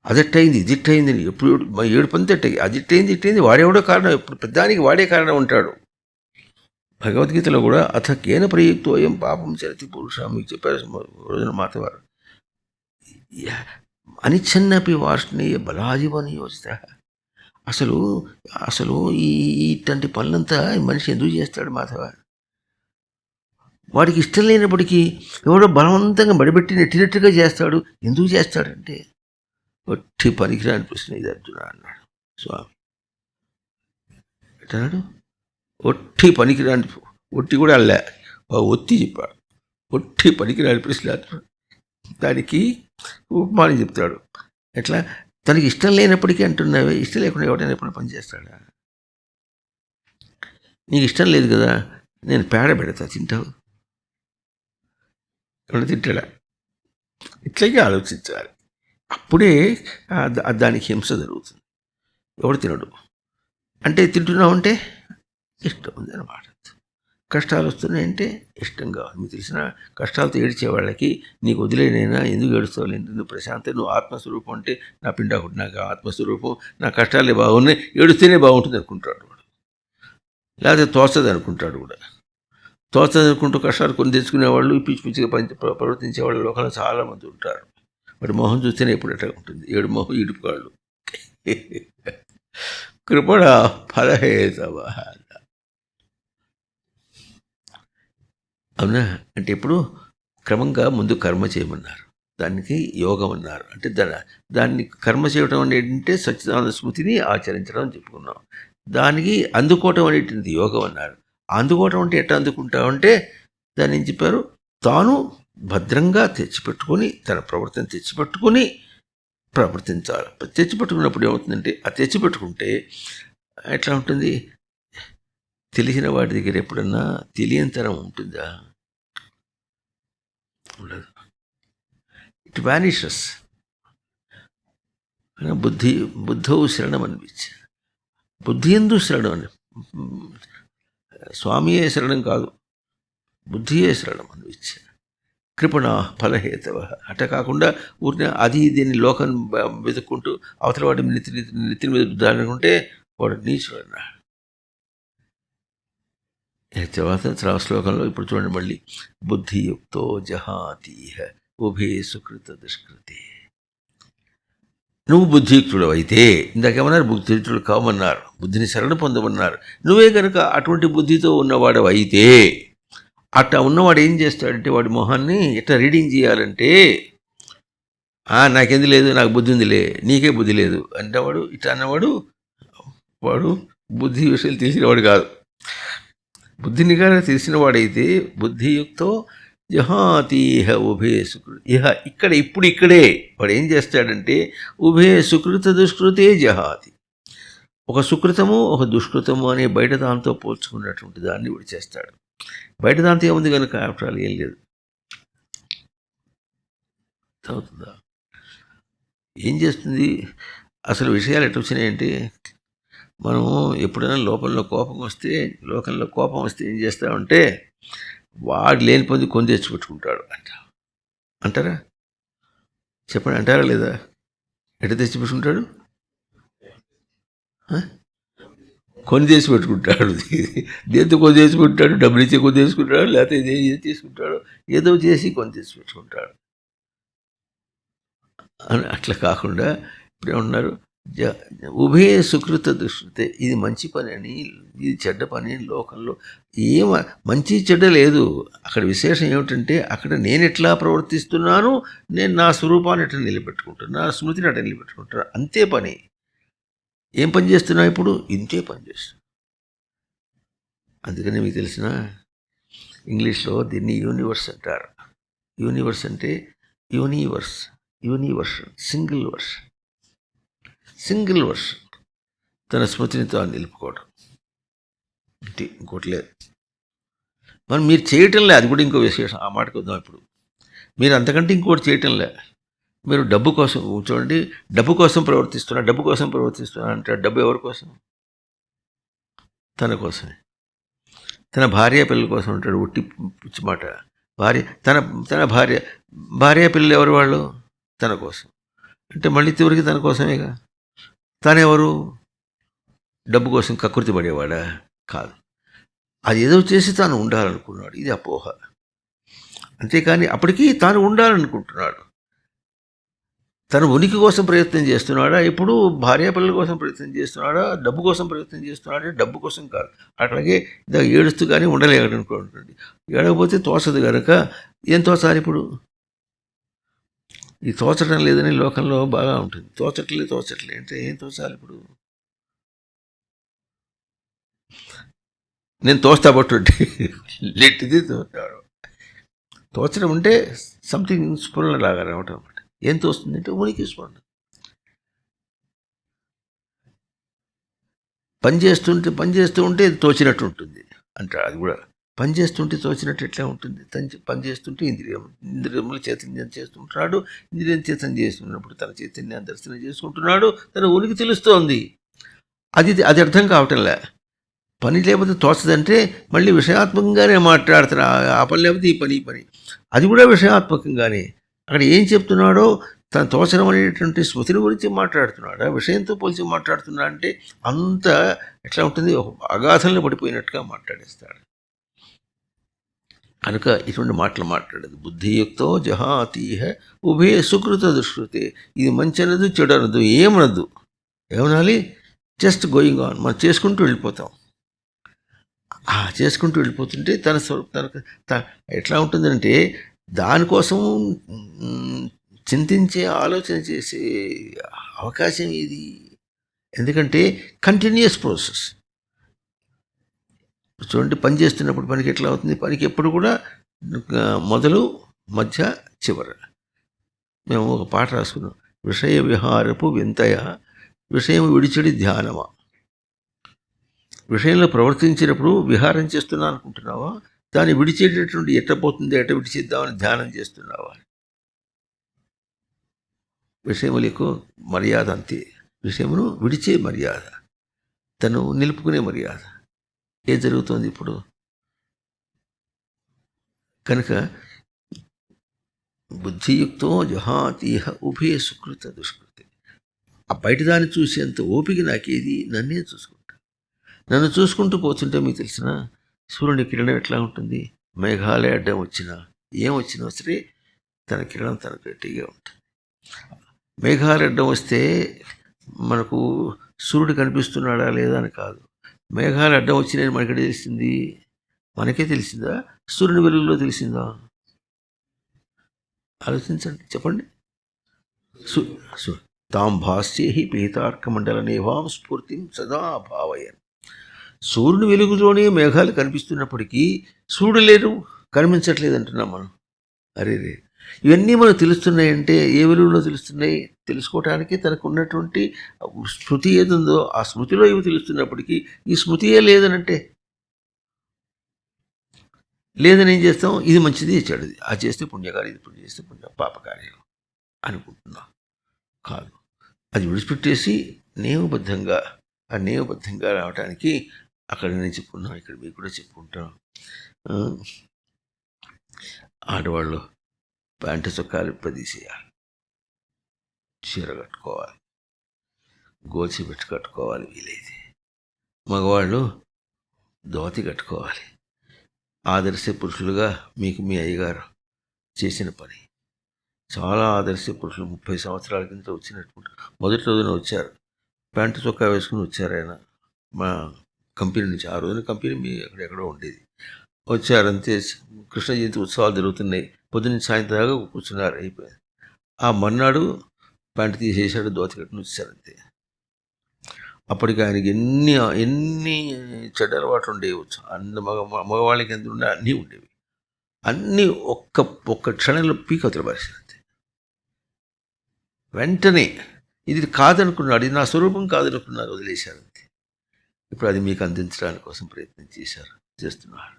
S1: అదట్టయింది ఇదిట్టయింది ఎప్పుడు ఏడుపంతా అదిట్టయింది ఇట్టయింది వాడేవాడో కారణం, ఎప్పుడు పెద్దానికి వాడే కారణం ఉంటాడు. భగవద్గీతలో కూడా అథ కేన ప్రయుక్తోయం పాపం చరతి పురుష మీకు చెప్పారు రోజున మాతవారు. అనిచ్ఛన్నపి వార్ష్ణేయ బలాజీవని యోచిత. అసలు అసలు ఇట్లాంటి పనులంతా మనిషి ఎందుకు చేస్తాడు మాధవ? వాడికి ఇష్టం లేనప్పటికీ ఎవడో బలవంతంగా బడిపెట్టి నెట్టినట్టుగా చేస్తాడు. ఎందుకు చేస్తాడంటే ఒట్టి పనికిరాని ప్రశ్న ఇది అర్జున అన్నాడు స్వామి. ఎట్టన్నాడు? ఒట్టి పనికిరాని, ఒట్టి కూడా అల్లే ఒత్తి చెప్పాడు. ఒట్టి పనికిరాని ప్రశ్న. దానికి ఉపమానం చెప్తాడు. ఎట్లా? తనకి ఇష్టం లేనప్పటికీ అంటున్నావే, ఇష్టం లేకుండా ఎవడైనా ఎప్పుడు పని చేస్తాడా? నీకు ఇష్టం లేదు కదా, నేను పేడ పెడతా తింటావు, ఎవడ తింటాడా? ఇట్లాగే ఆలోచించాలి. అప్పుడే దానికి హింస జరుగుతుంది. ఎవడు తినడు అంటే తింటున్నావు అంటే ఇష్టం ఉంది అన్నమాట. కష్టాలు వస్తున్నాయంటే ఇష్టంగా. మీకు తెలిసిన కష్టాలతో ఏడ్చే వాళ్ళకి నీకు వదిలేనైనా ఎందుకు ఏడుస్తావులేదు, నువ్వు ప్రశాంత, నువ్వు ఆత్మస్వరూపం అంటే నా పిండాకుడు, నాకు ఆత్మస్వరూపం, నా కష్టాలే బాగున్నాయి, ఏడుస్తేనే బాగుంటుంది అనుకుంటాడు వాడు. లేకపోతే తోచదు అనుకుంటాడు కూడా. తోచదు అనుకుంటూ కష్టాలు కొని తెచ్చుకునేవాళ్ళు, పిచ్చి పిచ్చిగా ప్రవర్తించేవాళ్ళు లోకంలో చాలామంది ఉంటారు. వాడి మొహం చూస్తేనే ఎప్పుడు ఎట్లా ఉంటుంది, ఏడు మొహం ఇడుపుకాళ్ళు. కృపణ ఫలహేతవ. అవునా? అంటే ఇప్పుడు క్రమంగా ముందు కర్మ చేయమన్నారు, దానికి యోగం అన్నారు. అంటే దాన్ని కర్మ చేయడం అనేటంటే సచ్చిదానంద స్మృతిని ఆచరించడం అని చెప్పుకున్నాం. దానికి అందుకోవటం అనేటువంటి యోగం అన్నారు. అందుకోవటం అంటే ఎట్లా అందుకుంటామంటే దాన్ని ఏం చెప్పారు? తాను భద్రంగా తెచ్చిపెట్టుకొని, తన ప్రవర్తన తెచ్చిపెట్టుకొని ప్రవర్తించాలి. తెచ్చిపెట్టుకున్నప్పుడు ఏమవుతుందంటే, ఆ తెచ్చిపెట్టుకుంటే ఎట్లా ఉంటుంది? తెలిసిన వాడి దగ్గర ఎప్పుడన్నా తెలియనితనం ఉంటుందా? ఉండదు. ఇట్ వానిషస్. బుద్ధవు శరణం అనిపించి, బుద్ధి ఎందు శరణం అని, స్వామియే శరణం కాదు, బుద్ధియే శరణం అనిపించి. కృపణ ఫలహేతవ. అట్ట కాకుండా ఊరిని అది దీన్ని లోకం వెతుక్కుంటూ అవతల వాడి నెత్తిన మీద రుద్దాలనుకుంటే వాడు నీచుడు అన్నాడు. తర్వాత శ్లోకంలో ఇప్పుడు చూడండి మళ్ళీ, బుద్ధియుక్తో జహాతీహ ఉభే సుకృత దుష్కృతి. నువ్వు బుద్ధియుక్తుడు అయితే, ఇందాకేమన్నారు? బుద్ధియుక్తుడు కావమన్నారు, బుద్ధిని శరణ పొందమన్నారు. నువ్వే కనుక అటువంటి బుద్ధితో ఉన్నవాడు అయితే, అట్లా ఉన్నవాడు ఏం చేస్తాడంటే వాడి మొహాన్ని ఎట్లా రీడింగ్ చేయాలంటే, నాకెందు లేదు, నాకు బుద్ధి ఉందిలే, నీకే బుద్ధి లేదు అంటేవాడు, ఇట్లా అన్నవాడు వాడు బుద్ధి విషయాలు తెలిసినవాడు కాదు. బుద్ధిని కానీ తెలిసినవాడైతే బుద్ధియుక్తో జహాతీహ ఉభే సుకృతి. ఇక్కడ ఇక్కడే వాడు ఏం చేస్తాడంటే ఉభే సుకృత దుష్కృతే జహాతి. ఒక సుకృతము ఒక దుష్కృతము అనే బయట దాంతో పోల్చుకున్నటువంటి దాన్ని వాడు చేస్తాడు. బయట దాంతో ఏముంది కనుక ఆఫ్టర్ ఏం లేదు. అవుతుందా? ఏం చేస్తుంది? అసలు విషయాలు ఎట్లా వచ్చినాయంటే, మనం ఎప్పుడైనా లోకంలో కోపం వస్తే ఏం చేస్తామంటే వాడు లేని పొంది కొని తెచ్చిపెట్టుకుంటాడు అంటారా? చెప్పండి, అంటారా లేదా? ఎట్లా తెచ్చిపెట్టుకుంటాడు? కొని చేసి పెట్టుకుంటాడు. దేంతో కొని చేసి పెట్టుకుంటాడు? డబ్బులు ఇచ్చే కొని తీసుకుంటాడు, లేకపోతే ఇదే తీసుకుంటాడు, ఏదో చేసి కొని తెచ్చి పెట్టుకుంటాడు అని. అట్లా కాకుండా ఇప్పుడేమన్నారు? ఉభయ సుకృత దృష్టితే. ఇది మంచి పని అని, ఇది చెడ్డ పని అని లోకంలో మంచి చెడ్డ లేదు. అక్కడ విశేషం ఏమిటంటే, అక్కడ నేను ఎట్లా ప్రవర్తిస్తున్నాను, నేను నా స్వరూపాన్ని ఎట్లా నిలబెట్టుకుంటాను, నా స్మృతిని అట్లా నిలబెట్టుకుంటాను, అంతే పని. ఏం పని చేస్తున్నా ఇప్పుడు? ఇంతే పని చేస్తున్నా. అందుకని మీకు తెలిసిన ఇంగ్లీష్లో దీన్ని యూనివర్స్ అంటారు. యూనివర్స్ అంటే యూనివర్షన్, సింగిల్ వర్షన్, తన స్మృతిని తాను నిలుపుకోవడం, ఇంకోటి లేదు. మీరు చేయటంలే, అది కూడా ఇంకో విశేషం. ఆ మాటకు వద్దాం. ఇప్పుడు మీరు అంతకంటే ఇంకోటి చేయటంలే. మీరు డబ్బు కోసం చూడండి, డబ్బు కోసం ప్రవర్తిస్తున్నా అంటే డబ్బు ఎవరి కోసం? తన కోసమే. తన భార్య పిల్లల కోసం ఉంటాడు. ఉట్టి పిచ్చి మాట. తన భార్య పిల్లలు ఎవరు? వాళ్ళు తన కోసం. అంటే మళ్ళీ చివరికి తన కోసమేగా. తానెవరు? డబ్బు కోసం కకృతి పడేవాడా? కాదు. అది ఏదో చేసి తాను ఉండాలనుకున్నాడు. ఇది అపోహ. అంతేకాని అప్పటికీ తాను ఉండాలనుకుంటున్నాడు. తన ఉనికి కోసం ప్రయత్నం చేస్తున్నాడా? ఇప్పుడు భార్యాపిల్లల కోసం ప్రయత్నం చేస్తున్నాడా? డబ్బు కోసం ప్రయత్నం చేస్తున్నాడా? డబ్బు కోసం కాదు. అట్లాగే ఏడుస్తూ కానీ ఉండలేడు అనుకోండి. ఏడకపోతే తోచదు కనుక ఏం తోచాలి ఇప్పుడు? ఈ తోచడం లేదని లోకంలో బాగా ఉంటుంది. తోచట్లే అంటే ఏం తోచాలి ఇప్పుడు? నేను తోస్తా పట్టుంటే లెట్టిది తోచాడు. తోచడం అంటే సంథింగ్ స్ఫురణ లాగా రావటం అనమాట. ఏం తోస్తుంది అంటే ఉనికి స్ఫురణ. పనిచేస్తూ ఉంటే తోచినట్టు ఉంటుంది అంటారు. అది కూడా పనిచేస్తుంటే తోచినట్టు ఎట్లా ఉంటుంది? పనిచేస్తుంటే ఇంద్రియములు చైతన్యం చేస్తుంటున్నాడు. ఇంద్రియం చైతన్యం చేస్తున్నప్పుడు తన చైతన్యాన్ని దర్శనం చేసుకుంటున్నాడు. తన ఉనికి తెలుస్తోంది. అది అర్థం కావటంలే. పని లేకపోతే తోచదంటే మళ్ళీ విషయాత్మకంగానే మాట్లాడుతున్నా. ఆ పని లేకపోతే ఈ పని అది కూడా విషయాత్మకంగానే. అక్కడ ఏం చెప్తున్నాడో తన తోచడం అనేటువంటి స్మృతిని గురించి మాట్లాడుతున్నాడా, విషయంతో పోల్చి మాట్లాడుతున్నా అంటే అంత ఎట్లా ఉంటుంది? ఒక అగాధంలో పడిపోయినట్టుగా మాట్లాడేస్తాడు. కనుక ఇటువంటి మాటలు మాట్లాడదు. బుద్ధియుక్తో జహాతీహ ఉభే సుకృత దుష్కృతే. ఇది మంచి అనదు, చెడు అనదు, ఏమనదు. ఏమనాలి? Just going on. మనం చేసుకుంటూ వెళ్ళిపోతాం. చేసుకుంటూ వెళ్ళిపోతుంటే తనకు ఎట్లా ఉంటుందంటే దానికోసం చింతించే ఆలోచన చేసే అవకాశం ఇది. ఎందుకంటే కంటిన్యూస్ ప్రాసెస్. చూడండి, పని చేస్తున్నప్పుడు పనికి ఎట్లా అవుతుంది? పనికి ఎప్పుడు కూడా మొదలు, మధ్య, చివర. మేము ఒక పాట రాసుకున్నాం. విషయ విహారపు వింతయ విషయం విడిచిడి ధ్యానమా. విషయంలో ప్రవర్తించినప్పుడు విహారం చేస్తున్నా అనుకుంటున్నావా? దాన్ని విడిచేటటువంటి ఎట్టపోతుంది, ఎట్ట విడిచేద్దామని ధ్యానం చేస్తున్నావా? విషయములకు మర్యాద అంతే. విషయమును విడిచే మర్యాద, తను నిలుపుకునే మర్యాద. ఏం జరుగుతోంది ఇప్పుడు? కనుక బుద్ధియుక్తో జహాతీహ ఉభయ సుకృత దుష్కృతి. ఆ బయట దాన్ని చూసేంత ఓపిక నాకేది? నన్నే చూసుకుంటా. నన్ను చూసుకుంటూ పోతుంటే మీకు తెలిసిన సూర్యుని కిరణం ఎట్లా ఉంటుంది? మేఘాలే అడ్డం వచ్చినా ఏం వచ్చినా సరే తన కిరణం తన గట్టిగా ఉంటుంది. మేఘాలు అడ్డం వస్తే మనకు సూర్యుడు కనిపిస్తున్నాడా లేదా అని కాదు. మేఘాలు అడ్డం వచ్చినాయని మనకి తెలిసింది? మనకే తెలిసిందా? సూర్యుని వెలుగులో తెలిసిందా? ఆలోచించండి, చెప్పండి. తాం భాస్యేహి పీతార్కమండల నేవాం స్ఫూర్తిం సదా భావయన్. సూర్యుని వెలుగులోనే మేఘాలు కనిపిస్తున్నప్పటికీ సూర్యుడు లేరు, కనిపించట్లేదు అంటున్నాం మనం. అరే ఇవన్నీ మనకు తెలుస్తున్నాయంటే ఏ వెలుగులో తెలుస్తున్నాయి? తెలుసుకోవటానికి తనకు ఉన్నటువంటి స్మృతి ఏదుందో ఆ స్మృతిలో ఇవి తెలుస్తున్నప్పటికీ ఈ స్మృతియే లేదనంటే లేదని ఏం చేస్తాం? ఇది మంచిది, చెడుది, అది చేస్తే పుణ్యకార్యం, ఇది పుణ్యం చేస్తే పాపకార్యం అనుకుంటున్నాం. కాదు, అది విడిచిపెట్టేసి నియమబద్ధంగా రావడానికి అక్కడ నేను చెప్పుకున్నాను, ఇక్కడ మీకు కూడా చెప్పుకుంటాం. ఆడవాళ్ళు ప్యాంటు చొక్కాలు తీసేయాలి, చీర కట్టుకోవాలి, గోచి పెట్టి కట్టుకోవాలి వీలైతే. మగవాళ్ళు ధోతి కట్టుకోవాలి. ఆదర్శ పురుషులుగా మీకు మీ అయ్యగారు చేసిన పని. చాలా ఆదర్శ పురుషులు 30 సంవత్సరాల కింద వచ్చినట్టు మొదటి రోజున వచ్చారు, ప్యాంటు చొక్కా వేసుకుని వచ్చారు. ఆయన మా కంపెనీ నుంచి. ఆ రోజున కంపెనీ మీ ఎక్కడెక్కడో ఉండేది. వచ్చారంతే. కృష్ణ జయంతి ఉత్సవాలు జరుగుతున్నాయి. పొద్దున్న సాయంత్రం దాకా కూర్చున్నారు, అయిపోయింది. ఆ మర్నాడు ప్యాంటు తీసేసాడు, ధోతి కట్టుకుని వచ్చారంతే. అప్పటికి ఆయనకి ఎన్ని చెడ్డ అలవాట్లు ఉండేవచ్చు. మగవాళ్ళకి ఎంత ఉండే అన్నీ ఉండేవి. అన్నీ ఒక్క క్షణంలో పీకతుల పరిస్థితి. వెంటనే ఇది కాదనుకున్నాడు, ఇది నా స్వరూపం కాదనుకున్నారు, వదిలేశారు అంతే. ఇప్పుడు అది మీకు అందించడానికి కోసం ప్రయత్నం చేస్తున్నారు.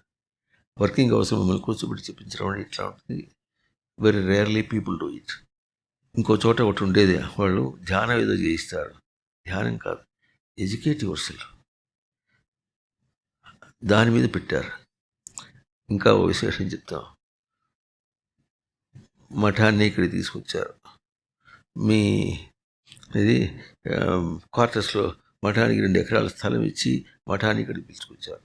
S1: వర్కింగ్ అవర్స్ మిమ్మల్ని కూర్చోబెట్టి చెప్పించడం అంటే ఇట్లా ఉంటుంది. Very rarely people do it. ఇంకో చోట ఒకటి ఉండేది, వాళ్ళు ధ్యానం ఏదో చేయిస్తారు. ధ్యానం కాదు, ఎడ్యుకేటివ్ వర్సులు దాని మీద పెట్టారు. ఇంకా ఓ విశేషం చెప్తాం. మఠాన్ని ఇక్కడ తీసుకొచ్చారు. మీ ఇది క్వార్టర్స్లో మఠానికి 2 ఎకరాల స్థలం ఇచ్చి మఠాన్ని ఇక్కడికి పిలుచుకొచ్చారు.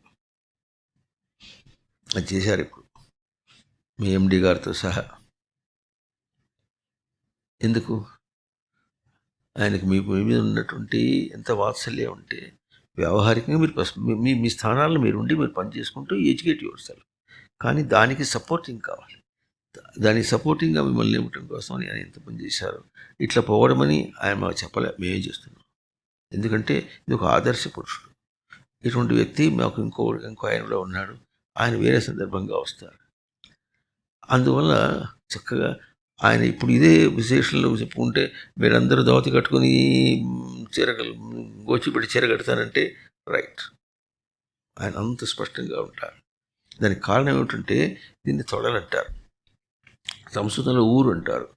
S1: అది చేశారు ఇప్పుడు మీ ఎండి గారితో సహా. ఎందుకు? ఆయనకు మీ మీద ఉన్నటువంటి ఎంత వాత్సల్యం ఉంటే వ్యవహారికంగా మీరు మీ మీ స్థానాల్లో మీరు ఉండి మీరు పని చేసుకుంటూ ఎడ్యుకేట్ యువర్ సెల్ఫ్. కానీ దానికి సపోర్టింగ్ కావాలి. దానికి సపోర్టింగ్గా మిమ్మల్ని ఇవ్వటం కోసం ఆయన ఎంత పని చేశారు. ఇట్లా పోవడమని ఆయన మాకు చెప్పలే, మేమే చేస్తున్నాం. ఎందుకంటే ఇది ఒక ఆదర్శ పురుషుడు. ఇటువంటి వ్యక్తి మాకు ఇంకో ఆయన కూడా ఉన్నాడు. ఆయన వేరే సందర్భంగా వస్తారు. అందువల్ల చక్కగా ఆయన ఇప్పుడు ఇదే విశేషంలో చెప్పుకుంటే మీరందరూ దోతి కట్టుకుని గోచిపెట్టి చీర కడతానంటే రైట్. ఆయన అంత స్పష్టంగా ఉంటారు. దానికి కారణం ఏమిటంటే దీన్ని తొడలంటారు, సంస్కృతంలో ఊరు అంటారు.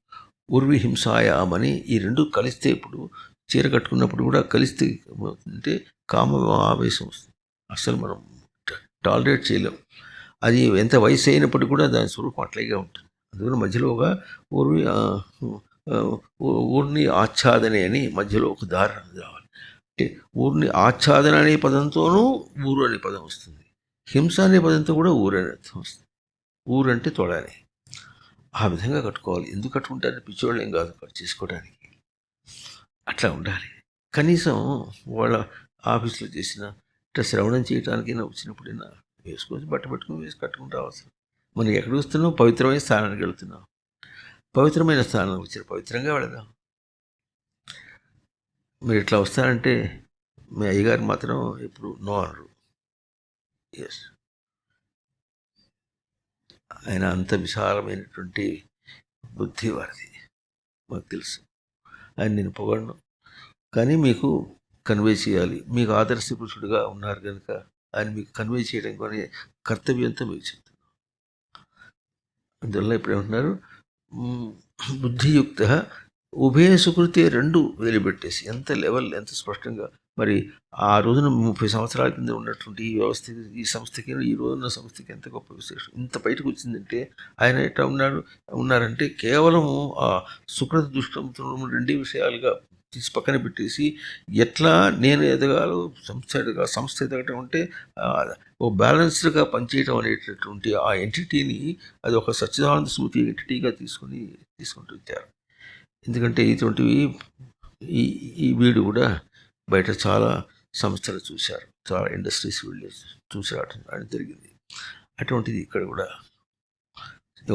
S1: ఊర్వి హింసాయామని ఈ రెండు కలిస్తే ఇప్పుడు చీర కట్టుకున్నప్పుడు కూడా కలిస్తే అంటే కామ ఆవేశం వస్తుంది. అసలు మనం టాలరేట్ చేయలేం. అది ఎంత వయసు అయినప్పటికీ కూడా దాని స్వరూపం అట్లాగే ఉంటుంది. అందుకని మధ్యలో ఒక ఊరిని ఆచ్ఛాదనే అని మధ్యలో ఒక దారి రావాలి. అంటే ఊరిని ఆచ్ఛాదన అనే పదంతోనూ ఊరు అనే పదం వస్తుంది. హింస అనే పదంతో కూడా ఊరు అనే అర్థం వస్తుంది. ఊరు అంటే తొడని. ఆ విధంగా కట్టుకోవాలి. ఎందుకు కట్టుకుంటారు? పిచ్చోళ్ళు ఏం కాదు కట్ చేసుకోవడానికి. అట్లా ఉండాలి. కనీసం వాళ్ళ ఆఫీస్లో చేసిన ఇట్లా శ్రవణం చేయడానికైనా వచ్చినప్పుడైనా వేసుకొని బట్ట పెట్టుకుని వేసి కట్టుకుంటూ అవసరం. మనం ఎక్కడ వస్తున్నాం? పవిత్రమైన స్థానానికి వెళుతున్నాం. పవిత్రమైన స్థానానికి వచ్చారు, పవిత్రంగా వెళదాం. మీరు ఇట్లా వస్తారంటే మీ అయ్యగారు మాత్రం ఇప్పుడు నో అనరు. ఎస్, ఆయన అంత విశాలమైనటువంటి బుద్ధి వారిది మాకు తెలుసు. ఆయన నేను పొగడను, కానీ మీకు కన్వే చేయాలి. మీకు ఆదర్శ పురుషుడిగా ఉన్నారు కనుక ఆయన మీకు కన్వే చేయడం కొని కర్తవ్యంతో మీకు చెప్తున్నాను. అందువల్ల ఇప్పుడు ఏమంటున్నారు? బుద్ధియుక్త ఉభయ సుకృతి రెండు వెలిపెట్టేసి ఎంత లెవెల్, ఎంత స్పష్టంగా. మరి ఆ రోజున 30 సంవత్సరాల కింద ఉన్నటువంటి ఈ వ్యవస్థ, ఈ సంస్థకి ఈ రోజున్న సంస్థకి ఎంత గొప్ప విశేషం. ఇంత బయటకు వచ్చిందంటే ఆయన ఎట్లా ఉన్నారంటే కేవలం ఆ సుకృత దుష్టం రెండే విషయాలుగా తీసి పక్కన పెట్టేసి ఎట్లా నేను ఎదగాలో, సంస్థ ఎదగటం అంటే ఓ బ్యాలెన్స్డ్గా పనిచేయటం అనేటటువంటి ఆ ఎంటిటీని అది ఒక సచ్చిదానంద స్మృతి ఎంటిటీగా తీసుకుంటూ వచ్చారు. ఎందుకంటే ఇటువంటివి ఈ వీడు కూడా బయట చాలా సంస్థలు చూశారు, చాలా ఇండస్ట్రీస్ వీళ్ళు చూసి రావడం జరిగింది. అటువంటిది ఇక్కడ కూడా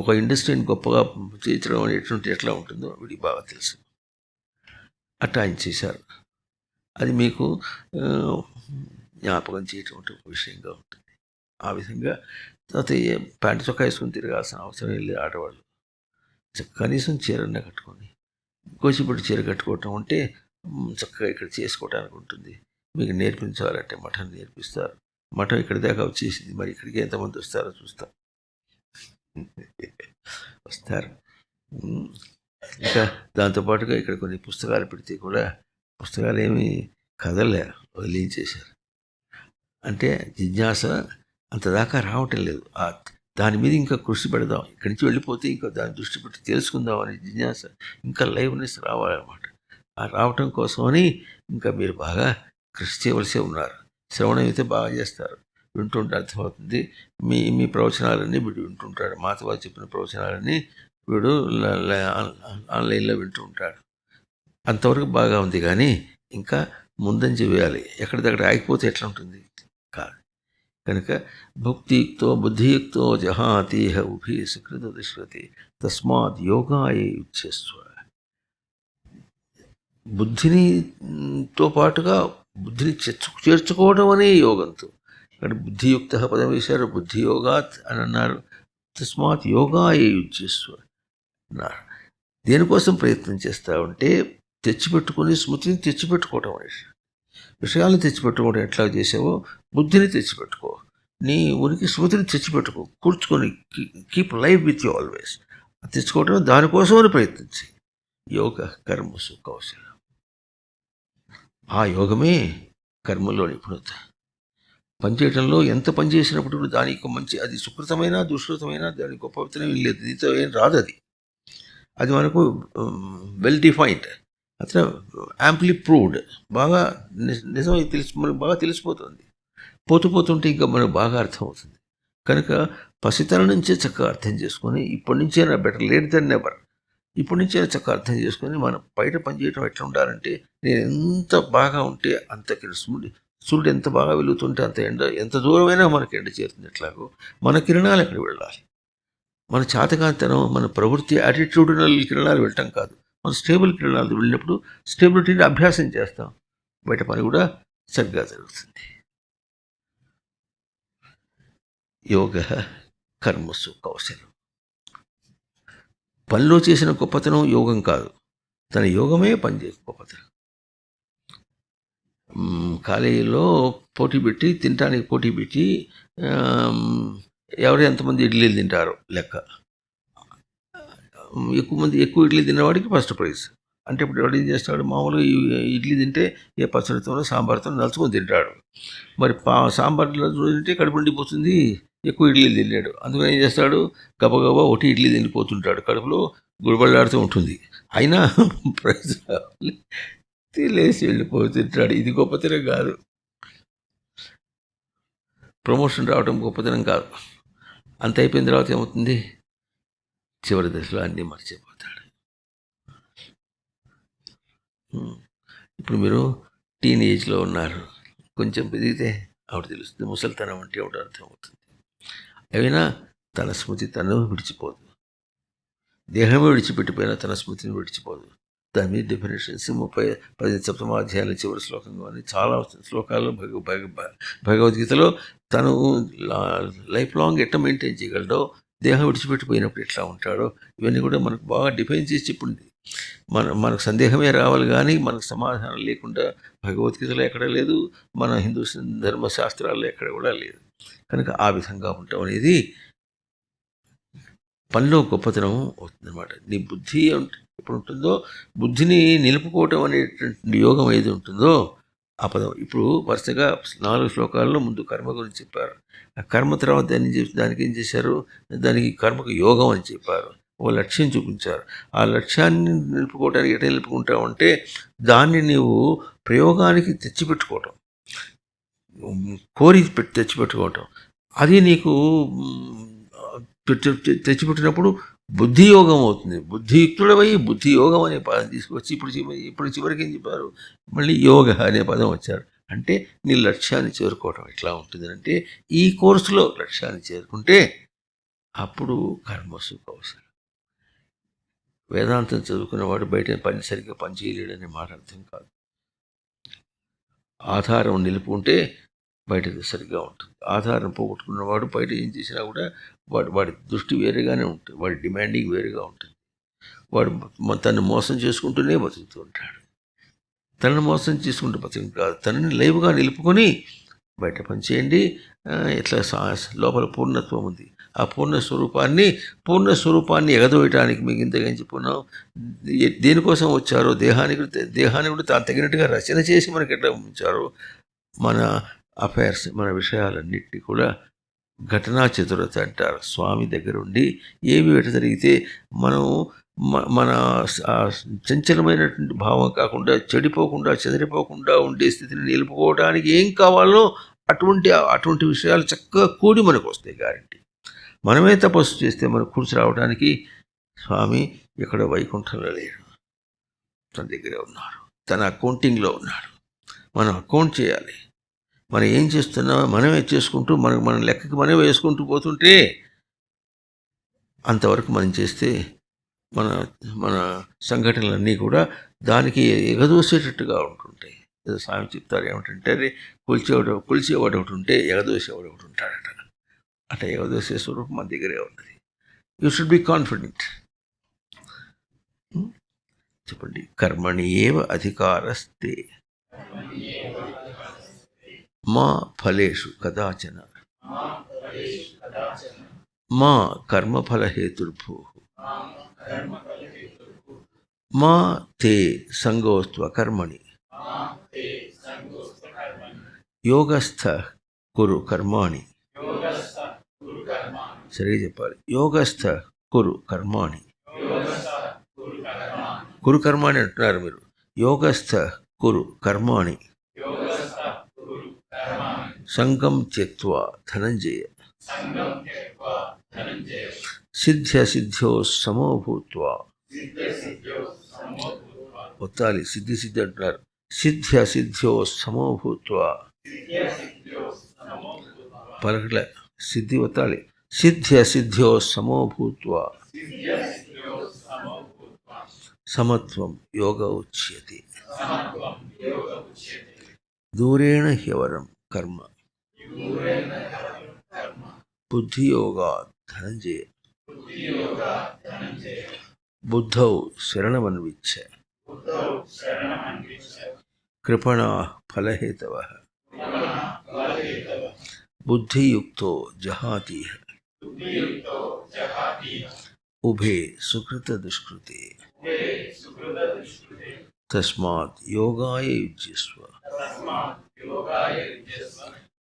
S1: ఒక ఇండస్ట్రీని గొప్పగా చేయించడం అనేటువంటి ఎట్లా ఉంటుందో వీడికి బాగా తెలుసు. అట్లా ఆయన చేశారు. అది మీకు జ్ఞాపకం చేయటం విషయంగా ఉంటుంది. ఆ విధంగా తర్వాత ప్యాంటు చొక్కా వేసుకొని తిరగాల్సిన అవసరం వెళ్ళి ఆడవాళ్ళు కనీసం చీరన్న కట్టుకొని గోచిపట్టి చీర కట్టుకోవటం అంటే చక్కగా ఇక్కడ చేసుకోవడానికి ఉంటుంది. మీకు నేర్పించాలంటే మఠం నేర్పిస్తారు. మఠం ఇక్కడి దాకా వచ్చేసింది, మరి ఇక్కడికి ఎంతమంది వస్తారో చూస్తాం. వస్తారు. ఇంకా దాంతోపాటుగా ఇక్కడ కొన్ని పుస్తకాలు పెడితే కూడా పుస్తకాలు ఏమి కదలే, వదిలించేశారు. అంటే జిజ్ఞాస అంతదాకా రావటం లేదు. దాని మీద ఇంకా కృషి పెడదాం, ఇక్కడి నుంచి వెళ్ళిపోతే ఇంకా దాన్ని దృష్టి పెట్టి తెలుసుకుందాం అనే జిజ్ఞాస, ఇంకా లైవ్నెస్ రావాలన్నమాట. ఆ రావటం కోసమని ఇంకా మీరు బాగా కృషి చేయవలసే ఉన్నారు. శ్రవణం అయితే బాగా చేస్తారు, వింటుంటే అర్థమవుతుంది. మీ ప్రవచనాలన్నీ వీడు వింటుంటాడు. మాతవారు చెప్పిన ప్రవచనాలన్నీ వీడు ఆన్లైన్లో వింటూ ఉంటాడు. అంతవరకు బాగా ఉంది, కానీ ఇంకా ముందంజ వేయాలి. ఎక్కడిదక్కడ ఆగిపోతే ఎట్లా ఉంటుంది? కాదు. కనుక భుక్తియుక్తో బుద్ధియుక్తో జహాతీహ ఉభి సుకృత దుష్కృతి తస్మాత్ యోగాయ యుజ్యస్వ. బుద్ధినితో పాటుగా బుద్ధిని చేర్చుకోవడం అనే యోగంతో. ఇక్కడ బుద్ధియుక్త పదం వేశారు, బుద్ధియోగాత్ అని అన్నారు. తస్మాత్ యోగాయ యుజ్యస్వ అన్నారు. దేనికోసం ప్రయత్నం చేస్తావంటే తెచ్చిపెట్టుకుని స్మృతిని తెచ్చిపెట్టుకోవటం అనేది. విషయాలను తెచ్చిపెట్టుకోవడం ఎట్లా చేసావో బుద్ధిని తెచ్చిపెట్టుకో, నీ ఉనికి స్మృతిని తెచ్చిపెట్టుకో, కూర్చుకొని keep life with you always. తెచ్చుకోవటం దానికోసమని ప్రయత్నించి యోగ కర్మసు కౌశలం. ఆ యోగమే కర్మలో నిపుణత. పనిచేయటంలో ఎంత పని చేసినప్పుడు దానికి మంచి, అది సుకృతమైన దుష్కృతమైన దానికి గొప్పతనం ఏం లేదు, దీంతో ఏం రాదు. అది అది మనకు వెల్ డిఫైన్డ్, అతను యాంప్లీ ప్రూవ్డ్, బాగా నిజం మనకు బాగా తెలిసిపోతుంది. పోతూ పోతుంటే ఇంకా మనకు బాగా అర్థమవుతుంది. కనుక పసితనం నుంచే చక్కగా అర్థం చేసుకొని ఇప్పటి నుంచైనా బెటర్ లేట్ దెన్ నెవర్, ఇప్పటి నుంచైనా చక్కగా అర్థం చేసుకొని మనం బయట పనిచేయడం ఎట్లా ఉండాలంటే, నేను ఎంత బాగా ఉంటే అంతకి సూర్యుడు ఎంత బాగా వెలుగుతుంటే అంత ఎండ, ఎంత దూరమైనా మనకి ఎండ చేరుతుంది. ఎట్లాగో మన కిరణాలు ఎక్కడ వెళ్ళాలి, మన చాతకాంతనం, మన ప్రవృత్తి యాటిట్యూడినల్ కిరణాలు వెళ్ళటం కాదు, మన స్టేబుల్ కిరణాలు వెళ్ళినప్పుడు స్టేబిలిటీని అభ్యాసం చేస్తాం, బయట పని కూడా సరిగ్గా జరుగుతుంది. యోగ కర్మసు కౌశలం. పనిలో చేసిన గొప్పతనం యోగం కాదు, తన యోగమే పనిచేసే గొప్పతనం. కాలేజీలో పోటీ పెట్టి, తినటానికి పోటీ పెట్టి, ఎవరు ఎంతమంది ఇడ్లీలు తింటారో లెక్క, ఎక్కువ ఇడ్లీ తిన్నవాడికి ఫస్ట్ ప్రైజ్. అంటే ఇప్పుడు ఎవడు ఏం చేస్తాడు, మామూలుగా ఇడ్లీ తింటే ఏ పచ్చడితోనో సాంబార్తో నలుచుకొని తింటాడు. మరి సాంబార్లో తింటే కడుపు నిండిపోతుంది, ఎక్కువ ఇడ్లీలు తిన్నాడు, అందుకని ఏం చేస్తాడు, గబగబా ఒకటి ఇడ్లీ తిండిపోతుంటాడు, కడుపులో గుడిబళ్ళాడుతూ ఉంటుంది. అయినా ప్రైజ్ రావాలి, తినేసి వెళ్ళిపోతుంటాడు. ఇది గొప్పతనం కాదు, ప్రమోషన్ రావడం గొప్పతనం కాదు. అంత అయిపోయిన తర్వాత ఏమవుతుంది, చివరి దశలో అన్నీ మర్చిపోతాడు. ఇప్పుడు మీరు టీనేజ్లో ఉన్నారు, కొంచెం పెరిగితే ఆవిడ తెలుస్తుంది ముసలితనం అంటే ఆవిడ అర్థమవుతుంది. అయినా తన స్మృతి తను విడిచిపోదు, దేహమే విడిచిపెట్టిపోయినా తన స్మృతిని విడిచిపోదు. దాని మీద డెఫినేషన్స్ 10 సప్తమాధ్యాయాల చివరి శ్లోకంగా అని చాలా శ్లోకాల్లో భగవద్గీతలో తను లైఫ్ లాంగ్ ఎట్లా మెయింటైన్ చేయగలడో, దేహం విడిచిపెట్టిపోయినప్పుడు ఎట్లా ఉంటాడో, ఇవన్నీ కూడా మనకు బాగా డిఫైన్ చేసి చెప్పింది. మనకు సందేహమే రావాలి, కానీ మనకు సమాధానం లేకుండా భగవద్గీతలో ఎక్కడ లేదు, మన హిందూ ధర్మశాస్త్రాల్లో ఎక్కడ కూడా లేదు. కనుక ఆ విధంగా ఉండటం అనేది పనిలో గొప్పతనం అవుతుందన్నమాట. నీ బుద్ధి ఎప్పుడు ఉంటుందో, బుద్ధిని నిలుపుకోవటం అనేటువంటి యోగం ఏది ఉంటుందో ఆ పదం. ఇప్పుడు వరుసగా 4 శ్లోకాల్లో ముందు కర్మ గురించి చెప్పారు, ఆ కర్మ తర్వాత దానికి ఏం చేశారు, దానికి కర్మకు యోగం అని చెప్పారు, ఒక లక్ష్యం చూపించారు. ఆ లక్ష్యాన్ని నిలుపుకోవడానికి ఎట్లా నిలుపుకుంటావు అంటే, దాన్ని నీవు ప్రయోగానికి తెచ్చిపెట్టుకోవటం, కోరి తెచ్చిపెట్టుకోవటం, అది నీకు తెచ్చిపెట్టినప్పుడు బుద్ధి యోగం అవుతుంది. బుద్ధియుక్తుడవై బుద్ధి యోగం అనే పదం తీసుకొచ్చి ఇప్పుడు చివరికి ఏం చెప్పారు, మళ్ళీ యోగ అనే పదం వచ్చారు. అంటే నీ లక్ష్యాన్ని చేరుకోవటం ఎట్లా ఉంటుంది అంటే, ఈ కోర్సులో లక్ష్యాన్ని చేరుకుంటే అప్పుడు కర్మసు కౌశలం. వేదాంతం చదువుకున్నవాడు బయట పని సరిగ్గా పని చేయలేడనే మాట అర్థం కాదు. ఆధారం నిలుపుకుంటే బయట సరిగ్గా ఉంటుంది. ఆధారం పోగొట్టుకున్నవాడు బయట ఏం చేసినా కూడా వాడి దృష్టి వేరేగానే ఉంటుంది, వాడి డిమాండింగ్ వేరేగా ఉంటుంది. వాడు తనని మోసం చేసుకుంటూనే బతుకుతూ ఉంటాడు. తనని మోసం చేసుకుంటూ బతుకు కాదు, తనని లైవ్గా నిలుపుకొని బయట పనిచేయండి. ఇట్లా లోపల పూర్ణత్వం ఉంది, ఆ పూర్ణ స్వరూపాన్ని ఎగదోయటానికి మీకు ఇంతగా ఏం చెప్పుకున్నాం, దేనికోసం వచ్చారో దేహాన్ని కూడా తగినట్టుగా రచన చేసి మనకి ఎట్లా ఉంచారో, మన అఫైర్స్, మన విషయాలన్నింటినీ కూడా ఘటనా చతురత అంటారు. స్వామి దగ్గర ఉండి ఏమి ఎట జరిగితే మనం మన చంచలమైనటువంటి భావం కాకుండా, చెడిపోకుండా చెదిరిపోకుండా ఉండే స్థితిని నిలుపుకోవడానికి ఏం కావాలో అటువంటి విషయాలు చక్కగా కూడి మనకు వస్తాయి గ్యారంటీ. మనమే తపస్సు చేస్తే మనకు కూర్చి రావడానికి స్వామి ఇక్కడ వైకుంఠంలో లేడు, తన దగ్గరే ఉన్నారు, తన అకౌంటింగ్లో ఉన్నాడు. మనం అకౌంట్ చేయాలి, మనం ఏం చేస్తున్నామో మనమే చేసుకుంటూ మన లెక్కకి మనమే వేసుకుంటూ పోతుంటే అంతవరకు మనం చేస్తే మన సంఘటనలన్నీ కూడా దానికి ఎగదోసేటట్టుగా ఉంటుంటాయి. ఏదో స్వామి చెప్తారు ఏమిటంటే, అదే కొలిచేవాడు ఒకటి ఉంటే ఎగదోసేవాడు ఒకటి ఉంటాడట. అట్లా ఎగదోసే స్వరూపం మన దగ్గరే ఉన్నది. You should be confident. చెప్పండి, కర్మణి ఏవ అధికారస్తే మా ఫలేషు కదాచన మా కర్మఫలహేతుర్భూ మా తే సంగోస్త్వ కర్మణి యోగస్థ కురు కర్మాణి. సరిగా చెప్పాలి, యోగస్థ కురు కర్మాణి కురు కర్మాణి అంటున్నారు మీరు. యోగస్థ కురు కర్మాణి సంగం త్యక్త్వా ధనంజయ సిద్ధ్యసిద్ధ్యో సమో భూత్వా. ఒత్తాలి, సిద్ధి సిద్ధి అంటున్నారు. సిద్ధ్యసిద్ధ్యో సమో భూత్వా. పలకట్లే, సిద్ధి ఒత్తాలి. సిద్ధ్యసిద్ధ్యో సమో భూత్వా సమత్వం యోగ ఉచ్యతే. దూరేణ హ్యవరం కర్మ బుద్ధియోగాత్ ధనంజయ బుద్ధౌ శరణమన్విచ్ఛ కృపణాః ఫలహేతవః బుద్ధియుక్తో జహాతిః ఉభే సుకృత దుష్కృతే తస్మాత్ యోగాయ యుజ్యస్వ.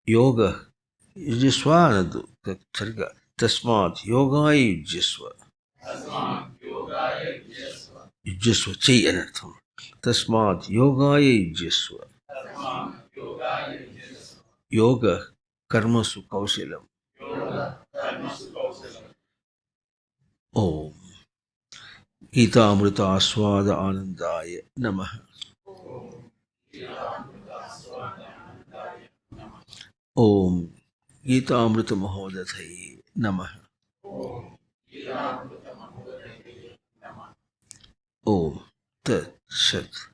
S1: యోగ యుజ్యస్వ అనద్దు, సరిగ్గా తస్మాత్ యోగాయ యుజ్యస్వ. యుజ్యస్వ చెయ్యి అని అర్థం. తస్మాత్ యోగాయ యుజ్యస్వ. యోగ కర్మసు కౌశలం. ఓం గీతామృత ఆస్వాద ఆనందాయ నమః. ఓం గీతామృత మహోదధయే నమః. ఓం తత్ సత్.